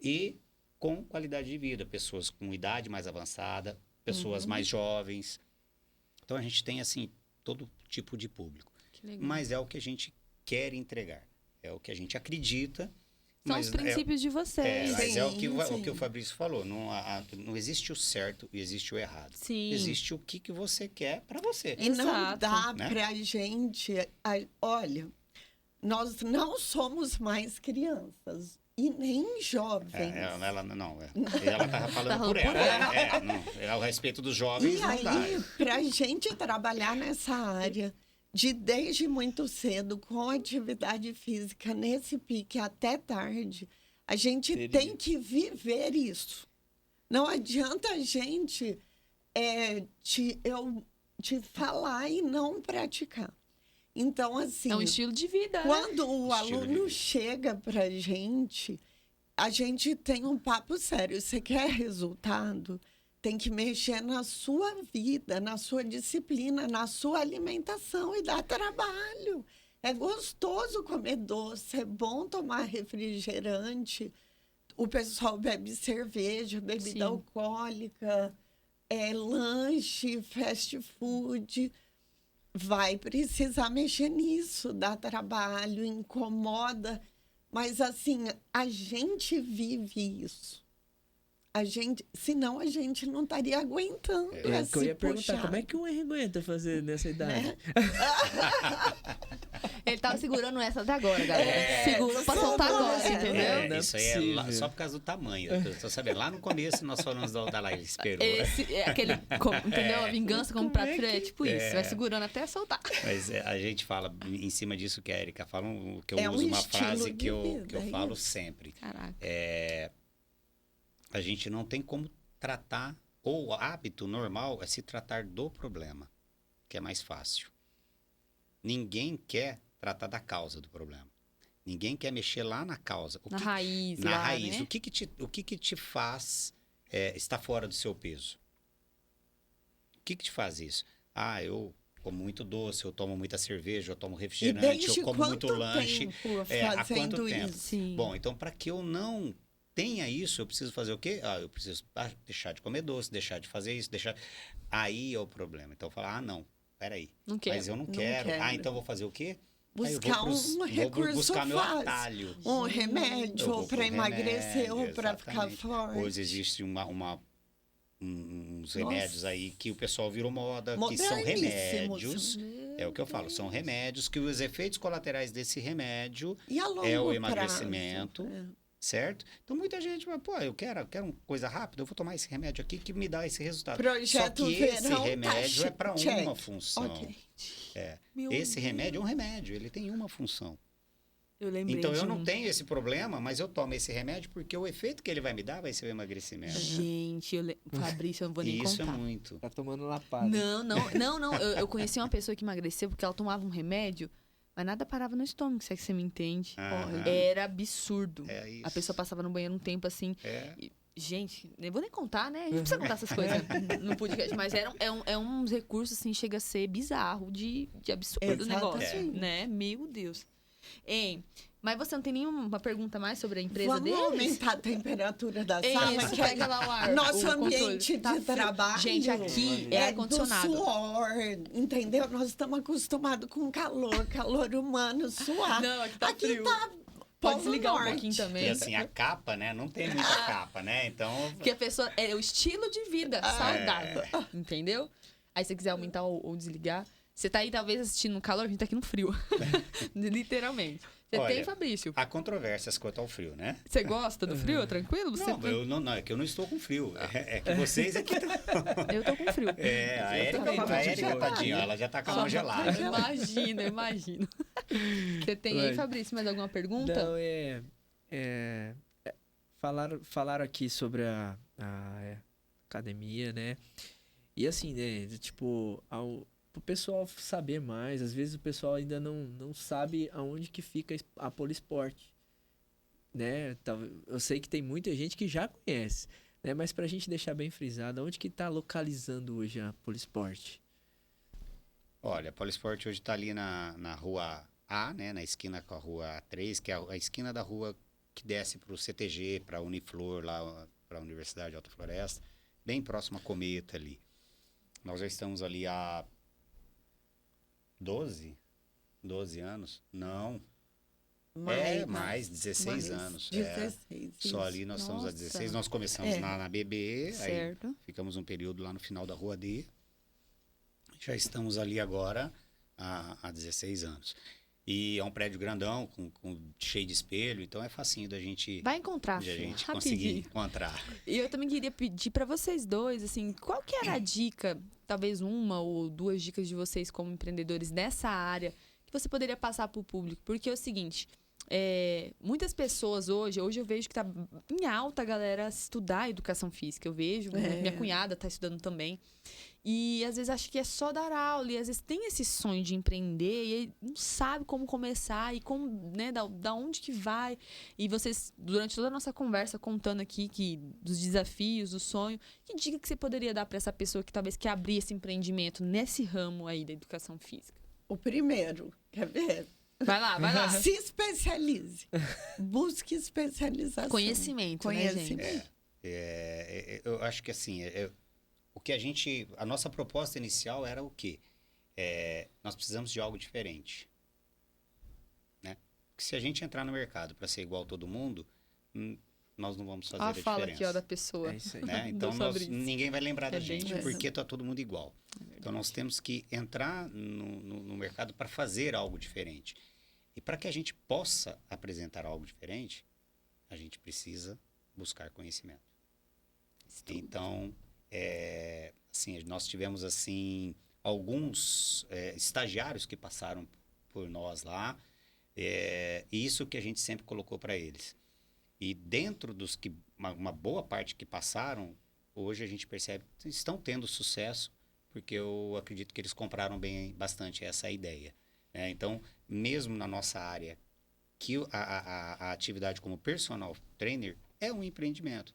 e com qualidade de vida, pessoas com idade mais avançada, pessoas mais jovens. Então, a gente tem, assim, todo tipo de público. Que legal. Mas é o que a gente quer entregar, é o que a gente acredita. São mas os princípios de vocês. mas é o que, Sim, sim. o Fabrício falou, não existe o certo e existe o errado. Sim. Existe o que você quer para você. E não Exato. dá Né? pra gente. Olha, nós não somos mais crianças e nem jovens. Ela estava falando Tá por falando ela. Ao respeito dos jovens, E não dá. aí, pra gente trabalhar nessa área, desde muito cedo, com atividade física, nesse pique até tarde, a gente Teria. tem que viver isso. Não adianta a gente te falar e não praticar. Então, assim, É um estilo de vida. Né? quando o Estilo de aluno vida. chega pra gente, a gente tem um papo sério. Você quer resultado? Tem que mexer na sua vida, na sua disciplina, na sua alimentação e dar trabalho. É gostoso comer doce, é bom tomar refrigerante. O pessoal bebe cerveja, bebida Sim. alcoólica, lanche, fast food. Vai precisar mexer nisso, dá trabalho, incomoda. Mas, assim, a gente vive isso. Senão a gente não estaria aguentando É, esse que eu ia perguntar, puxar. como é que um aguenta fazer nessa idade? Né? Ele tava segurando essa até agora, galera. Segurou pra soltar agora, entendeu? Não é Isso aí é possível. só por causa do tamanho. Eu tô sabendo, lá no começo nós falamos da Laila Esperou. Esse é aquele, entendeu? A vingança como prato frio é tipo isso. É. Vai segurando até soltar. Mas a gente fala em cima disso que a Erika fala, que eu É um uso uma estilo frase de que eu vida, é falo isso. sempre. Caraca. A gente não tem como tratar, ou o hábito normal é se tratar do problema, que é mais fácil. Ninguém quer tratar da causa do problema. Ninguém quer mexer lá na causa. Na raiz, Na lá, raiz. né? O que que te faz estar fora do seu peso? O que te faz isso? Eu como muito doce, eu tomo muita cerveja, eu tomo E refrigerante, desde eu como muito quanto lanche. tempo há quanto fazendo tempo? isso? Sim. Bom, então para que eu não tenha isso, eu preciso fazer o quê? Eu preciso deixar de comer doce, deixar de fazer isso, Aí é o problema. Então falar, não, peraí. Não quero. Mas eu não Não quero. quero. Então vou fazer o quê? Aí eu Buscar vou um recurso buscar meu fácil. atalho. Um remédio, Eu vou ou para pro emagrecer, remédio, ou para ficar exatamente. forte. Hoje existe uns remédios aí que o pessoal virou moda, que são Moderníssimos. remédios. É o que eu falo, são remédios que os efeitos colaterais desse remédio E a longo é o prazo? emagrecimento. Certo? Então muita gente vai, eu quero uma coisa rápida, eu vou tomar esse remédio aqui que me dá esse resultado. Projeto Só que esse verão, remédio tá é para check. uma função. Ok. Meu Esse Deus. remédio é um remédio, ele tem uma função. Eu lembrei Então, de eu não um. tenho esse problema, mas eu tomo esse remédio porque o efeito que ele vai me dar vai ser o emagrecimento. Gente, Fabrício, eu não vou nem E isso contar. é muito. Tá tomando lapada. Não. Eu conheci uma pessoa que emagreceu porque ela tomava um remédio, mas nada parava no estômago, se é que você me entende. Aham. Era absurdo. É isso. A pessoa passava no banheiro um tempo assim. É. Gente, nem vou nem contar, né? A gente não precisa contar essas coisas no podcast. Mas é uns recursos, assim, chega a ser bizarro de absurdo o negócio. Exatamente. Né? Meu Deus. Hein? Mas você não tem nenhuma pergunta mais sobre a empresa Vamos deles? aumentar a temperatura da Ei, sala, isso, que pega lá o ar. nosso o ambiente controle. Tá de frio. trabalho Gente, aqui é do ar-condicionado. suor, entendeu? Nós estamos acostumados com calor humano, suar. Não, aqui tá Aqui frio. tá Pode Polo desligar um Norte. pouquinho também. E assim, a capa, né? Não tem muita capa, né? Então, Porque a pessoa é o estilo de vida saudável, entendeu? Aí se você quiser aumentar ou desligar, você tá aí talvez assistindo no calor, a gente tá aqui no frio. Literalmente. Você Olha, tem, Fabrício? há controvérsias quanto ao frio, né? Você gosta do frio? Tranquilo? Você Não, é que eu não estou com frio. É que vocês aqui estão. Eu tô com frio. É, a também tô Érica, de tadinha, ela já tá com a mão gelada. Imagino. Você tem aí, Vai. Fabrício, mais alguma pergunta? Não, falaram aqui sobre a academia, né? E assim, né? Tipo, pro pessoal saber mais, às vezes o pessoal ainda não sabe aonde que fica a Polisporte, né? Eu sei que tem muita gente que já conhece, né? Mas pra gente deixar bem frisado, onde que tá localizando hoje a Polisporte? Olha, a Polisport hoje está ali na rua A, né? Na esquina com a rua A3, que é a esquina da rua que desce para o CTG, para a Uniflor, lá para a Universidade de Alta Floresta, bem próximo à Cometa ali. Nós já estamos ali há 12 anos? Não, mais 16 anos. 16. Só ali nós estamos há Nossa. 16. Nós começamos na BB, aí Certo. ficamos um período lá no final da rua D. Já estamos ali agora há 16 anos. E é um prédio grandão, cheio de espelho, então é facinho da gente, Vai encontrar, de a filho, gente rapidinho. conseguir encontrar. E eu também queria pedir pra vocês dois, assim, qual que era a dica, talvez uma ou duas dicas de vocês como empreendedores nessa área, que você poderia passar pro público? Porque é o seguinte, muitas pessoas hoje eu vejo que tá em alta a galera estudar educação física, eu vejo, minha cunhada tá estudando também. E às vezes acha que é só dar aula, e às vezes tem esse sonho de empreender, e aí não sabe como começar, e como, né, da onde que vai. E vocês, durante toda a nossa conversa, contando aqui dos desafios, do sonho, que dica que você poderia dar para essa pessoa que talvez quer abrir esse empreendimento nesse ramo aí da educação física? O primeiro, quer ver? Vai lá. Se especialize. Busque especialização. Conhecimento, né, gente? Eu acho que assim, o que a nossa proposta inicial era o quê? Nós precisamos de algo diferente, né? Porque se a gente entrar no mercado para ser igual a todo mundo, nós não vamos fazer a diferença. Fala aqui, ó, da pessoa. É isso aí. Né? Então ninguém vai lembrar da bem gente, mesmo. porque tá todo mundo igual. Então nós temos que entrar no mercado para fazer algo diferente. E para que a gente possa apresentar algo diferente, a gente precisa buscar conhecimento. Então, assim, nós tivemos assim alguns estagiários que passaram por nós lá, e isso que a gente sempre colocou para eles. E dentro dos que uma boa parte que passaram, hoje a gente percebe que estão tendo sucesso, porque eu acredito que eles compraram bastante essa ideia, né? Então, mesmo na nossa área, que a atividade como personal trainer é um empreendimento.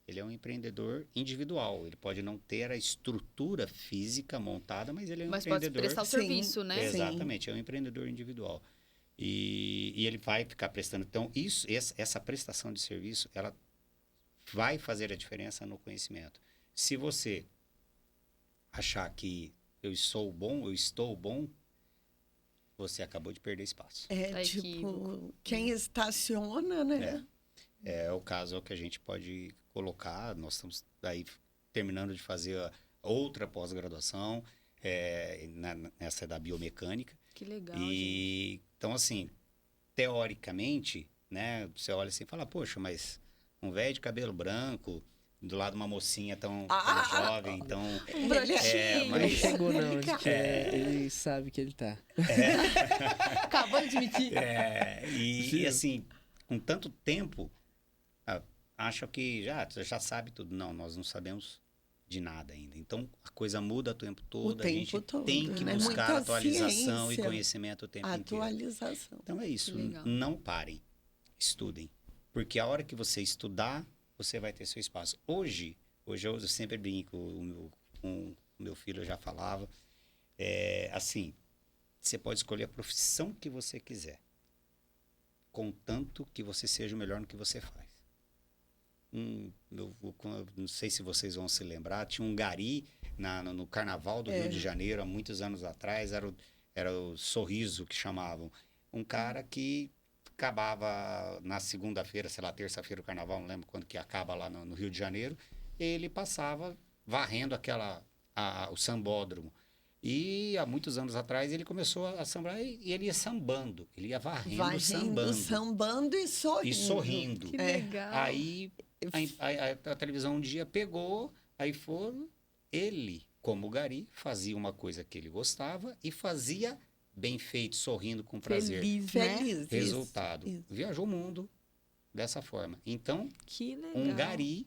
Ele é um empreendedor individual. Ele pode não ter a estrutura física montada, mas ele é um empreendedor. Mas pode prestar o serviço, né? Exatamente, é um empreendedor individual. E ele vai ficar prestando. Então, essa prestação de serviço, ela vai fazer a diferença no conhecimento. Se você achar que eu estou bom, você acabou de perder espaço. Tá Tipo, equívoco. quem estaciona, né? É o caso que a gente pode colocar. Nós estamos aí terminando de fazer outra pós-graduação, nessa da biomecânica. Que legal, gente. Então, assim, teoricamente, né, você olha assim e fala, poxa, mas um velho de cabelo branco do lado uma mocinha tão jovem, tão... Um brotinho. Não mas- chegou não, ele sabe que ele tá. Acabou de admitir. E assim, com tanto tempo, acho que já sabe tudo. Não, nós não sabemos de nada ainda. Então, a coisa muda o tempo todo. O A gente tempo todo, tem que né? buscar Muita atualização ciência. e conhecimento o tempo inteiro. Atualização. Então, é isso. Que legal. Não parem. Estudem. Porque a hora que você estudar, você vai ter seu espaço. Hoje eu sempre brinco, com o meu filho, eu já falava, assim, você pode escolher a profissão que você quiser, contanto que você seja o melhor no que você faz. Não sei se vocês vão se lembrar, tinha um gari no Carnaval do Rio de Janeiro, há muitos anos atrás, era o Sorriso que chamavam. Um cara que acabava na segunda-feira, sei lá, terça-feira o Carnaval, não lembro quando que acaba lá no Rio de Janeiro, ele passava varrendo o sambódromo. E há muitos anos atrás ele começou a sambar e ele ia sambando, ele ia varrendo, sambando. Sambando e sorrindo. E sorrindo. Que legal. Aí a televisão um dia pegou, aí foram, ele, como gari, fazia uma coisa que ele gostava e fazia bem feito, sorrindo com prazer. Feliz, né? Feliz. Resultado, Isso. viajou o mundo dessa forma. Então, Que legal. um gari,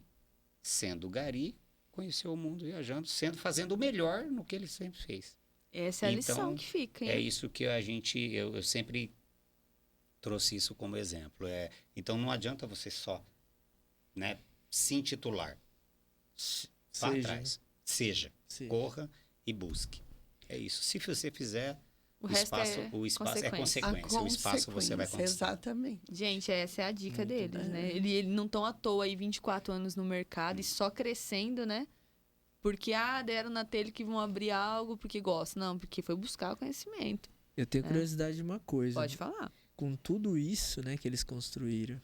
sendo gari, conheceu o mundo viajando, fazendo o melhor no que ele sempre fez. Essa é a Então, lição que fica, hein? É isso que eu sempre trouxe isso como exemplo. Então, não adianta você só, né, se intitular. Vá Seja. atrás. Seja. Sim. Corra e busque. É isso. Se você fizer, O resto é o espaço é consequência. consequência. O espaço você vai consequência, conquistar. exatamente. Gente, essa é a dica Muito deles, né? Eles não estão à toa aí 24 anos no mercado e só crescendo, né? Porque, deram na telha que vão abrir algo porque gostam. Não, porque foi buscar o conhecimento. Eu tenho curiosidade de uma coisa. Pode falar. Com tudo isso, né, que eles construíram,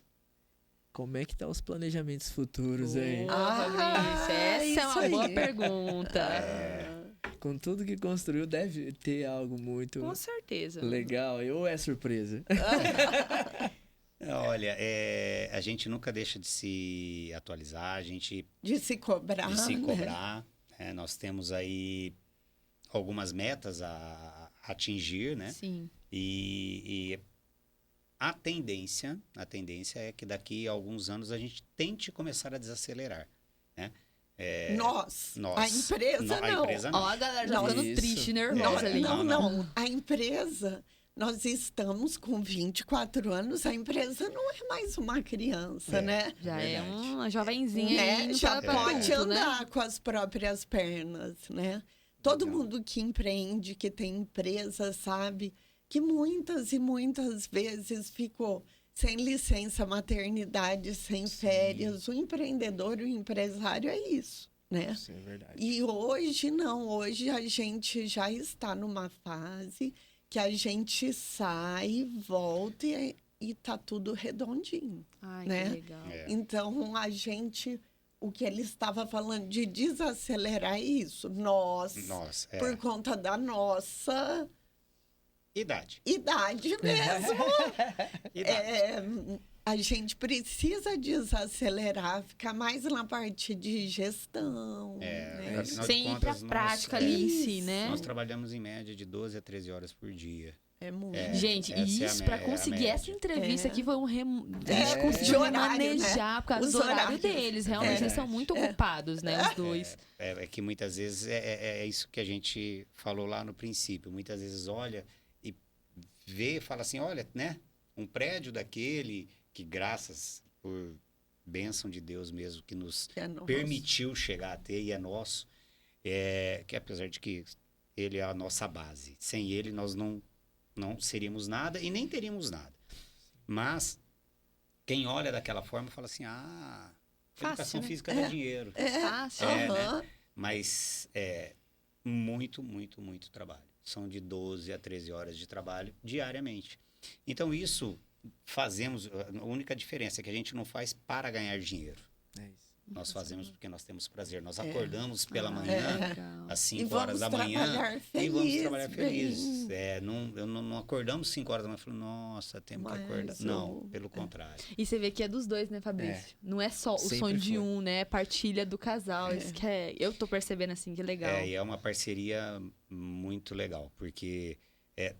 como é que tá os planejamentos futuros aí? Fabrício, essa é uma isso boa aí. pergunta. Com tudo que construiu, deve ter algo muito Com certeza. legal. Ou é surpresa? Olha, a gente nunca deixa de se atualizar, a gente De se cobrar. de se né? cobrar. Né? Nós temos aí algumas metas a atingir, né? Sim. E a tendência é que daqui a alguns anos a gente tente começar a desacelerar, né? Nós. Nós. A empresa A não. empresa Ó, a galera já Não, ficando isso. triste, nervosa ali. Não. A empresa, nós estamos com 24 anos, a empresa não é mais uma criança, né? Já é Verdade. uma jovenzinha Né? aí. Já pode tudo, né? andar com as próprias pernas, né? Todo mundo que empreende, que tem empresa, sabe que muitas e muitas vezes ficou sem licença maternidade, sem férias. O empreendedor, o empresário é isso, né? Isso é verdade. E hoje não, hoje a gente já está numa fase que a gente sai, volta e tá tudo redondinho. Ai, né? que legal. Então a gente, o que ele estava falando de desacelerar é isso. Nós, Nossa, por conta da nossa idade. idade mesmo, Idade. a gente precisa desacelerar, ficar mais na parte de gestão. né? Afinal de Sem ir pra contas, prática nós, ali em si, né? Nós trabalhamos em média de 12 a 13 horas por dia. É muito. Gente, essa e é a isso, pra é a conseguir média. essa entrevista aqui foi a gente É, conseguiu de horário, manejar por causa Os do horário horários. deles. Realmente, eles são muito ocupados, né? Os dois. É que muitas vezes é isso que a gente falou lá no princípio. Muitas vezes olha e vê, fala assim, olha, né? Um prédio daquele que graças por bênção de Deus mesmo que nos Que é nosso. permitiu chegar a ter e é nosso, que apesar de que ele é a nossa base. Sem ele nós não seríamos nada e nem teríamos nada. Mas quem olha daquela forma fala assim, Fácil, educação né? física dá dinheiro. Fácil. Aham. Mas é muito, muito, muito trabalho. São de 12 a 13 horas de trabalho diariamente. Então, isso fazemos... A única diferença é que a gente não faz para ganhar dinheiro. É isso. Nós fazemos porque nós temos prazer. Nós acordamos pela manhã, Legal. às E 5 horas da manhã, e vamos trabalhar felizes. bem. Não acordamos 5 horas da manhã e falamos, nossa, temos que acordar. Mas Não, pelo contrário. E você vê que é dos dois, né, Fabrício? Não é só o Sempre sonho de foi. um, né? É partilha do casal. Isso que é... Eu tô percebendo, assim, que é legal. E é uma parceria muito legal, porque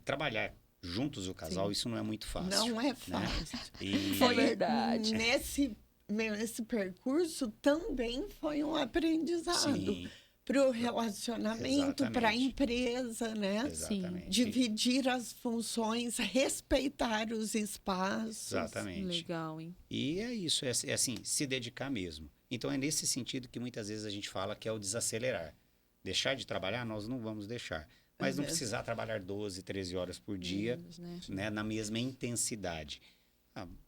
trabalhar juntos o casal, isso não é muito fácil. Não é né? fácil. E Foi verdade. Nesse percurso também foi um aprendizado sim, para o relacionamento, para a Exatamente. empresa, né? exatamente. Dividir as funções, respeitar os espaços. Exatamente. Legal, hein? E é isso, é assim, se dedicar mesmo. Então é nesse sentido que muitas vezes a gente fala que é o desacelerar. Deixar de trabalhar, nós não vamos deixar. Mas não precisar trabalhar 12, 13 horas por dia, Menos, né? né, na mesma intensidade.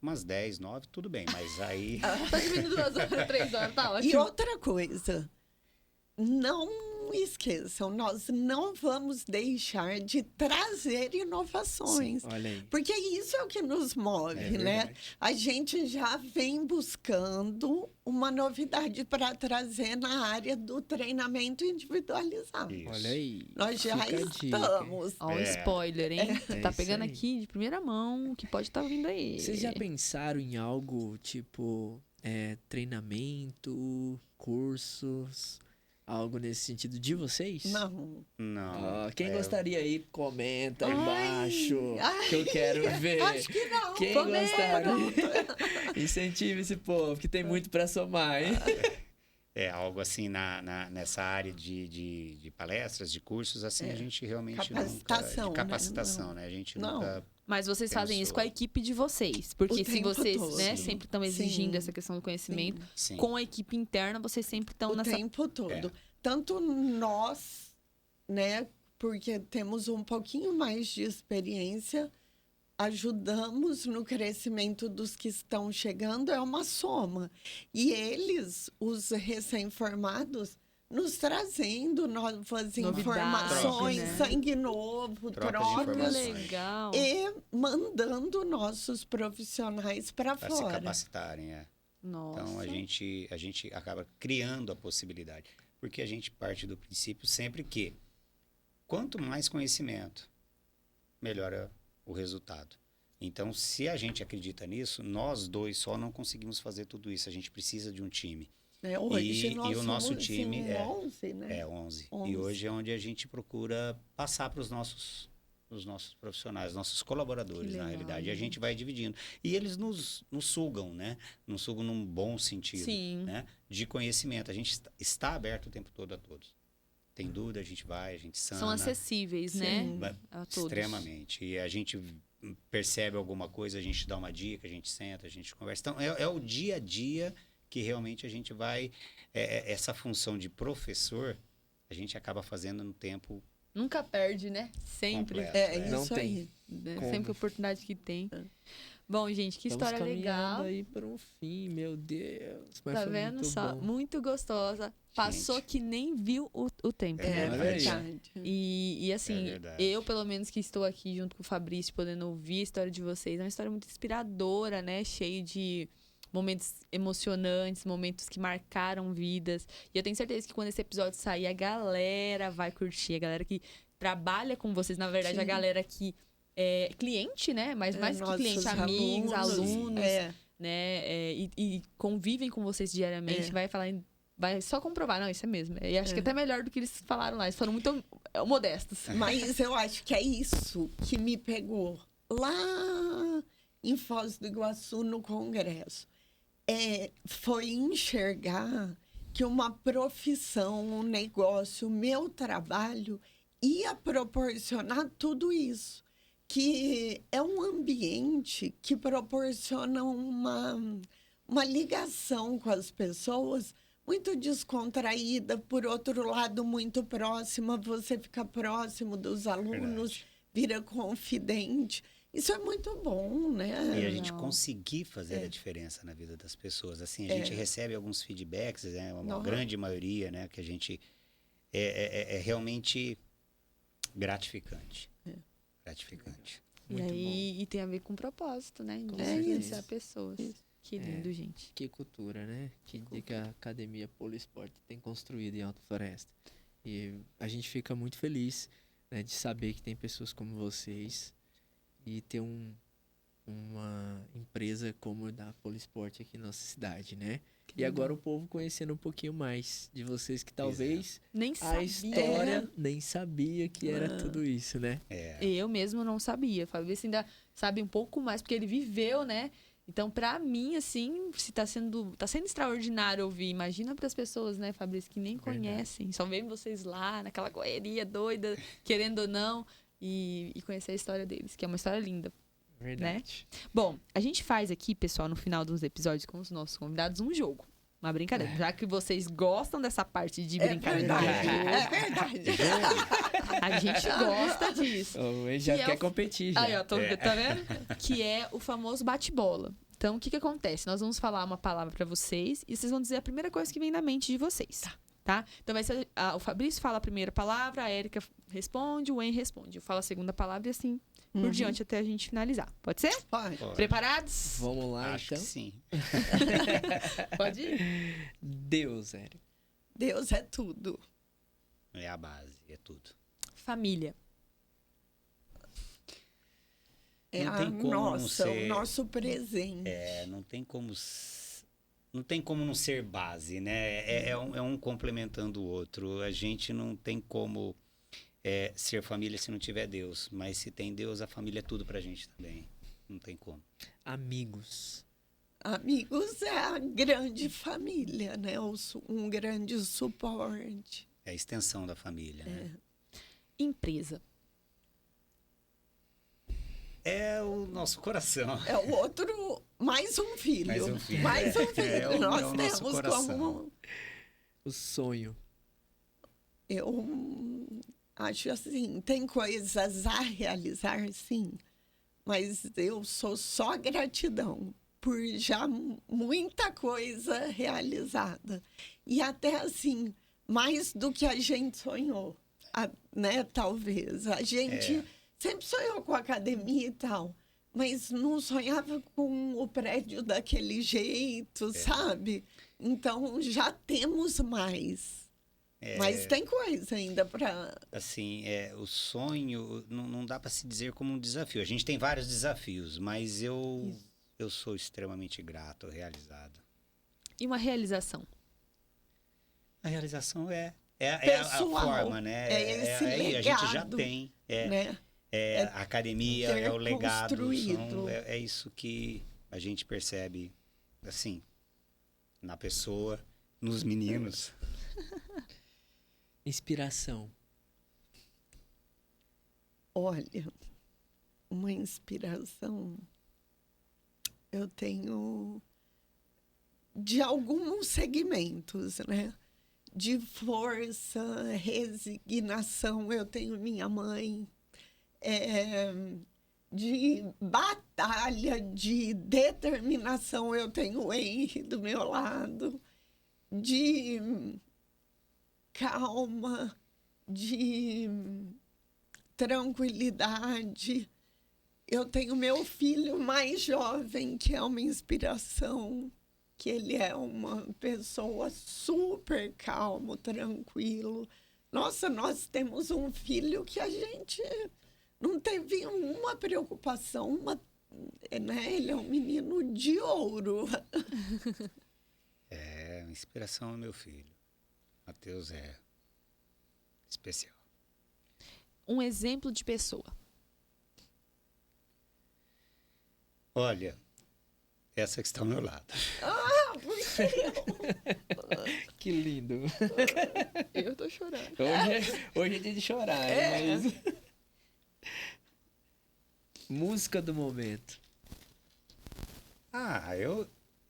Umas 10, 9, tudo bem, mas aí... Tá diminuindo 2 horas, 3 horas, tá E ótimo. outra coisa, não esqueçam, nós não vamos deixar de trazer inovações. Olha aí. Porque isso é o que nos move, É né? verdade. A gente já vem buscando uma novidade para trazer na área do treinamento individualizado. Isso. Olha aí. Nós já Fica a dica, hein? estamos. Ó, o É. spoiler, hein? É Tá isso pegando aí. aqui de primeira mão o que pode estar vindo aí. Vocês já pensaram em algo tipo treinamento, cursos, algo nesse sentido de vocês? Não. Não. Quem gostaria aí, comenta aí Ai, embaixo, ai. que eu quero ver. Acho que não. Quem gostaria? Incentive esse povo, que tem muito pra somar, hein? Algo assim nessa área de palestras, de cursos, assim, a gente realmente Capacitação, nunca... De capacitação, né? né? A gente Não. nunca... Mas vocês fazem isso Pensou. com a equipe de vocês. Porque O se tempo vocês, todo. né, Sim. sempre estão exigindo Sim. essa questão do conhecimento, Sim. com a equipe interna, vocês sempre estão O nessa. tempo todo. Tanto nós, né, porque temos um pouquinho mais de experiência, ajudamos no crescimento dos que estão chegando, é uma soma. E eles, os recém-formados, nos trazendo novas informações, né? sangue novo, Troca de trocas, informações. Legal. e mandando nossos profissionais para Para se fora. capacitarem, Nossa. Então, a gente acaba criando a possibilidade. Porque a gente parte do princípio sempre que quanto mais conhecimento, melhor é o resultado. Então, se a gente acredita nisso, nós dois só não conseguimos fazer tudo isso. A gente precisa de um time. Né? Hoje E nós o nosso somos, time assim, 11, né? 11. 11. E hoje é onde a gente procura passar para os nossos profissionais, nossos colaboradores, Que na legal, realidade. E a né? gente vai dividindo. E eles nos sugam, né? Nos sugam num bom sentido. Sim. Né? De conhecimento. A gente está aberto o tempo todo a todos. Tem dúvida, a gente vai, a gente sana. São acessíveis, né? Sim. A todos. Extremamente. E a gente percebe alguma coisa, a gente dá uma dica, a gente senta, a gente conversa. Então, é o dia a dia que realmente a gente vai... essa função de professor, a gente acaba fazendo no tempo... Nunca perde, né? Sempre. Completo. É Não isso tem. aí. Né? Como? Sempre a oportunidade que tem. Bom, gente, que Estamos história legal. caminhando aí para um fim, meu Deus. Mas Tá foi vendo muito só? bom. Muito gostosa. Passou que nem viu o tempo. É Olha aí. verdade. E assim, verdade. eu, pelo menos que estou aqui junto com o Fabrício, podendo ouvir a história de vocês, é uma história muito inspiradora, né? Cheia de momentos emocionantes, momentos que marcaram vidas. E eu tenho certeza que quando esse episódio sair, a galera vai curtir. A galera que trabalha com vocês, na verdade, a Sim. galera que é cliente, né? Mas mais que cliente, Nossos amigos, alunos, É, né? E convivem com vocês diariamente, É. vai falar, vai só comprovar, não, isso é mesmo. E acho que até melhor do que eles falaram lá, eles foram muito modestos. mas eu acho que é isso que me pegou lá em Foz do Iguaçu, no Congresso. Foi enxergar que uma profissão, um negócio, o meu trabalho ia proporcionar tudo isso. Que é um ambiente que proporciona uma ligação com as pessoas muito descontraída, por outro lado, muito próxima. Você fica próximo dos alunos, Verdade. vira confidente. Isso é muito bom, né? E a gente Não. conseguir fazer a diferença na vida das pessoas. Assim, a É. gente recebe alguns feedbacks, né? Uma Não. grande maioria, né? Que a gente... É realmente gratificante. Gratificante. E Muito aí, e tem a ver com propósito, né? De certeza. influenciar pessoas. Que lindo, gente. Que cultura, né? Que a Academia Poliesporte tem construído em Alta Floresta. E a gente fica muito feliz, né, de saber que tem pessoas como vocês e ter uma empresa como a da Poliesporte aqui na nossa cidade, né? E agora o povo conhecendo um pouquinho mais de vocês que talvez Nem a sabia. história nem sabia que era tudo isso, né? Eu mesmo não sabia. Fabrício ainda sabe um pouco mais, porque ele viveu, né? Então, pra mim, assim, se tá sendo extraordinário ouvir. Imagina pras pessoas, né, Fabrício, que nem conhecem. Só veem vocês lá, naquela correria doida, querendo ou não, e conhecer a história deles, que é uma história linda. Verdade. Né? Bom, a gente faz aqui, pessoal, no final dos episódios com os nossos convidados, um jogo. Uma brincadeira. Já que vocês gostam dessa parte de brincadeira. É verdade. A gente gosta disso. Ele já Que é quer o- competir, já. Aí, ó, tá vendo? Que é o famoso bate-bola. Então, o que acontece? Nós vamos falar uma palavra pra vocês e vocês vão dizer a primeira coisa que vem na mente de vocês. Tá? Então, vai ser o Fabrício fala a primeira palavra, a Érica responde, o En responde. Eu falo a segunda palavra e assim por diante até a gente finalizar. Pode ser? Pode. Preparados? Vamos lá, Acho então. que sim. Pode ir. Deus, Érica. Deus é tudo. É a base, é tudo. Família. É Não a tem como não nossa, ser- o nosso presente. Não tem como não ser base, né? É um complementando o outro. A gente não tem como ser família se não tiver Deus. Mas se tem Deus, a família é tudo pra gente também. Não tem como. Amigos. Amigos é a grande família, né? Um grande suporte. É a extensão da família, né? Empresa. É o nosso coração. É o outro, mais um filho. Mais um filho. Mais um filho. É o Nós nosso temos coração. como. O sonho. Eu acho assim, tem coisas a realizar, sim, mas eu sou só gratidão por já muita coisa realizada. E até assim, mais do que a gente sonhou, né? Talvez. A gente sempre sonhou com a academia e tal, mas não sonhava com o prédio daquele jeito, sabe? Então já temos mais. Mas tem coisa ainda para. Assim, o sonho não dá para se dizer como um desafio. A gente tem vários desafios, mas eu sou extremamente grato, realizado. E uma realização. A realização é a Pessoal, forma, né? é esse a gente já legado, tem. né? A academia, ter é o legado. construído. É isso que a gente percebe, assim, na pessoa, nos meninos. Inspiração. Olha, uma inspiração eu tenho de alguns segmentos, né? De força, resignação, eu tenho minha mãe. De batalha, de determinação, eu tenho o Henry do meu lado. De calma, de tranquilidade. Eu tenho meu filho mais jovem, que é uma inspiração, que ele é uma pessoa super calmo, tranquilo. Nossa, nós temos um filho que a gente não teve uma preocupação, né? Ele é um menino de ouro. A inspiração é meu filho. Matheus é especial. Um exemplo de pessoa. Olha, essa que está ao meu lado. Ah, porque Que lindo. Eu tô chorando. Hoje é dia de chorar, mas... Música do momento.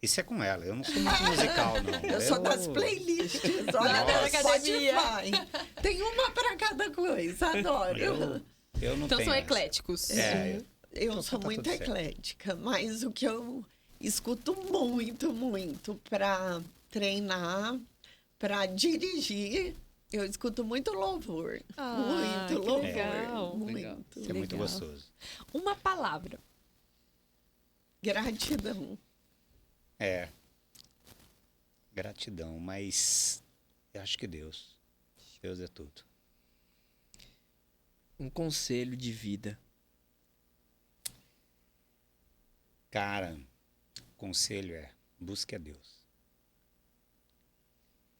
Isso é com ela. Eu não sou muito musical, não. eu sou das playlists. Olha, da da academia. Spotify. Tem uma para cada coisa, adoro. Eu não Então tenho são essa. ecléticos. Eu Então sou tá muito tudo certo. eclética, mas o que eu escuto muito, muito para treinar, para dirigir, eu escuto muito louvor. Ah, muito que louvor. legal. Muito. Legal. Isso é muito gostoso. Uma palavra. Gratidão. Gratidão, mas eu acho que Deus é tudo. Um conselho de vida. Cara, o conselho é: busque a Deus.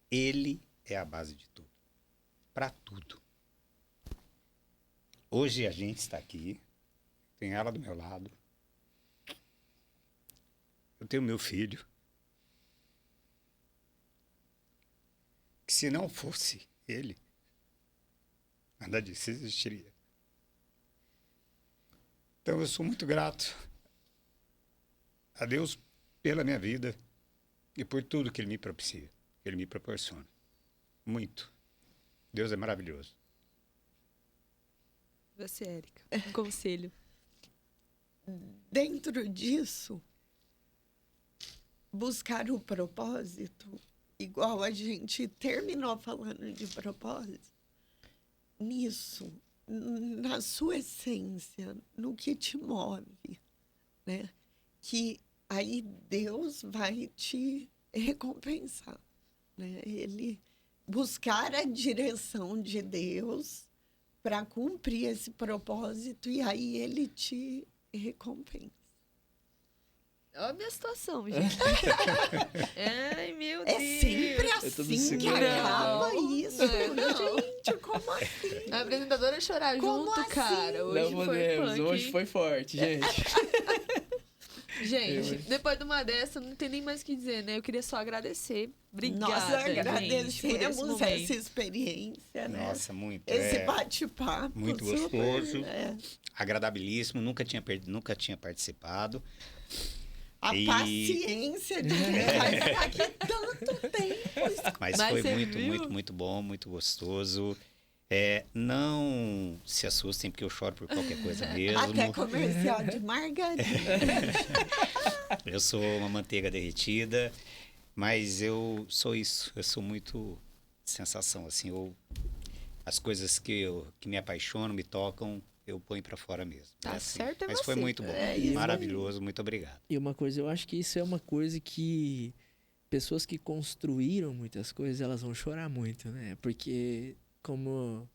Ele é a base de tudo. Para tudo. Hoje a gente está aqui, tem ela do meu lado. Eu tenho meu filho. Que se não fosse ele, nada disso existiria. Então eu sou muito grato a Deus pela minha vida e por tudo que Ele me propicia, que Ele me proporciona. Muito. Deus é maravilhoso. Você, Érica, um conselho. Dentro disso, buscar o propósito, igual a gente terminou falando de propósito, nisso, na sua essência, no que te move, né? Que aí Deus vai te recompensar, né? Ele buscar a direção de Deus para cumprir esse propósito e aí ele te recompensa. Olha a minha situação, gente. Ai, meu Deus. É sempre tô me assim que segurando. acaba isso. Não. Gente, como assim? A apresentadora chorar Como junto, assim? cara. Hoje Não foi podemos, punk. hoje foi forte, gente. Gente, depois de uma dessa, não tem nem mais o que dizer, né? Eu queria só agradecer. Obrigada, Nós gente, por esse agradecemos momento. essa experiência, né? Nossa, muito. Esse bate-papo. muito super, gostoso. né? Agradabilíssimo, nunca tinha participado. A E- paciência de quem vai ficar aqui tanto tempo. Mas Mas foi você muito, viu? muito, muito bom, muito gostoso. Não se assustem, porque eu choro por qualquer coisa mesmo. Até comercial de margarina. Eu sou uma manteiga derretida, mas eu sou isso. Eu sou muito sensação, assim. As coisas que me apaixonam, me tocam, eu ponho pra fora mesmo. Tá assim. certo, é Mas foi você. muito bom, É isso aí. maravilhoso, muito obrigado. E uma coisa, eu acho que isso é uma coisa que pessoas que construíram muitas coisas, elas vão chorar muito, né? Porque, como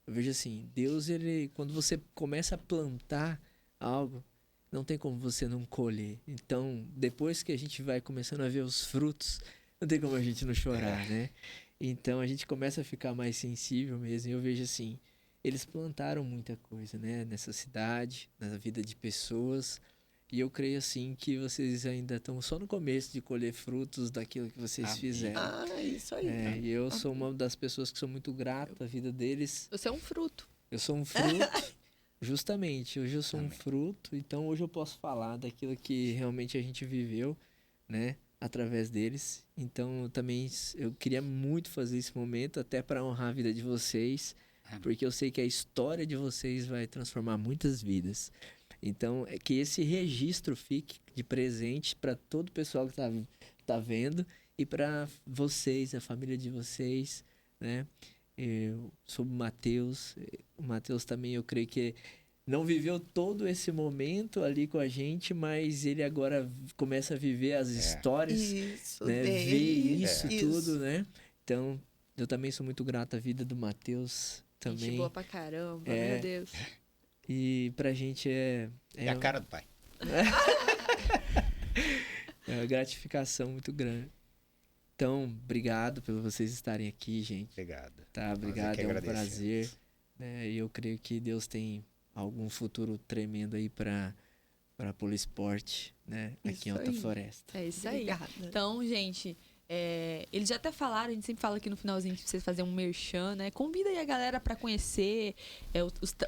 eu vejo assim, Deus, ele, quando você começa a plantar algo, não tem como você não colher. Então, depois que a gente vai começando a ver os frutos, não tem como a gente não chorar, né? Então, a gente começa a ficar mais sensível mesmo. E eu vejo assim, eles plantaram muita coisa, né? Nessa cidade, na vida de pessoas. E eu creio assim que vocês ainda estão só no começo de colher frutos daquilo que vocês Amém. fizeram. Ah, isso aí. E eu sou uma das pessoas que sou muito grato à vida deles. Você é um fruto. Eu sou um fruto, justamente. Hoje eu sou um Amém. fruto, então hoje eu posso falar daquilo que realmente a gente viveu, né? Através deles. Então também eu queria muito fazer esse momento, até para honrar a vida de vocês, Amém. porque eu sei que a história de vocês vai transformar muitas vidas. Então, é que esse registro fique de presente para todo o pessoal que tá vendo e para vocês, a família de vocês, né? Eu sou o Matheus. O Matheus também, eu creio que não viveu todo esse momento ali com a gente, mas ele agora começa a viver as histórias, Isso, né? Ver dele. isso tudo, né? Então, eu também sou muito grato à vida do Matheus Gente também. boa pra caramba, É. meu Deus. E pra gente É a cara do pai. é uma gratificação muito grande. Então, obrigado por vocês estarem aqui, gente. Obrigado. Tá, Nós obrigado, que é um agradecemos. prazer. Né? E eu creio que Deus tem algum futuro tremendo aí para Polisport, né? Aqui Isso em Alta aí. Floresta. É isso aí. Obrigada. Então, gente, eles já até falaram, a gente sempre fala aqui no finalzinho pra vocês fazerem um merchan, né? Convida aí a galera pra conhecer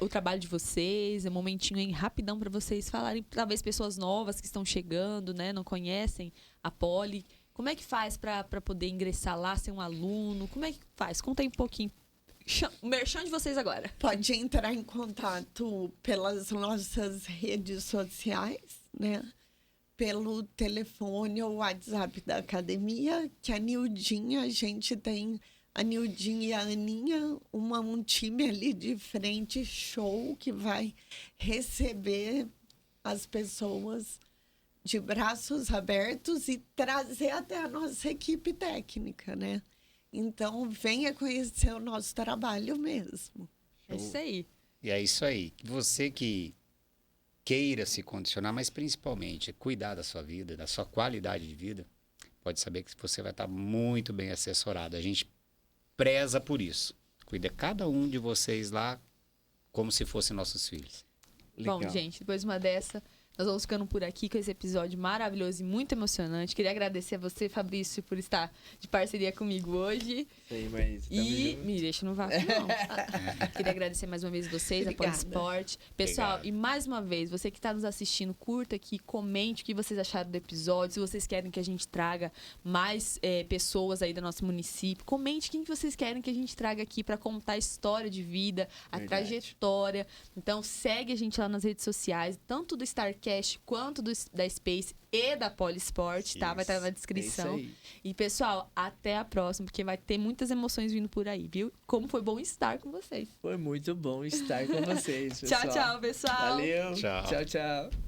o trabalho de vocês, é um momentinho aí rapidão pra vocês falarem, talvez pessoas novas que estão chegando, né? Não conhecem a Poli. Como é que faz pra poder ingressar lá, ser um aluno? Como é que faz? Conta aí um pouquinho. O merchan de vocês agora. Pode entrar em contato pelas nossas redes sociais, né? Pelo telefone ou WhatsApp da academia, que a Nildinha, a gente tem a Nildinha e a Aninha, um time ali de frente, show, que vai receber as pessoas de braços abertos e trazer até a nossa equipe técnica, né? Então, venha conhecer o nosso trabalho mesmo. É isso aí. E é isso aí. Você que queira se condicionar, mas principalmente cuidar da sua vida, da sua qualidade de vida, pode saber que você vai estar muito bem assessorado. A gente preza por isso. Cuida cada um de vocês lá como se fossem nossos filhos. Legal. Bom, gente, depois de uma dessa, nós vamos ficando por aqui com esse episódio maravilhoso e muito emocionante. Queria agradecer a você, Fabrício, por estar de parceria comigo hoje. Sei, mas E me deixa no vácuo, não. Queria agradecer mais uma vez vocês, a Obrigada. Polisport. Pessoal, Obrigado. e mais uma vez, você que está nos assistindo, curta aqui, comente o que vocês acharam do episódio. Se vocês querem que a gente traga mais pessoas aí do nosso município, comente quem que vocês querem que a gente traga aqui para contar a história de vida, a Verdade. trajetória. Então, segue a gente lá nas redes sociais, tanto do Starcast quanto da Space e da Polisport, tá? Vai estar na descrição. É isso aí. E, pessoal, até a próxima, porque vai ter muitas emoções vindo por aí, viu? Como foi bom estar com vocês. Foi muito bom estar com vocês, pessoal. Tchau, tchau, pessoal. Valeu. Tchau. Tchau, tchau.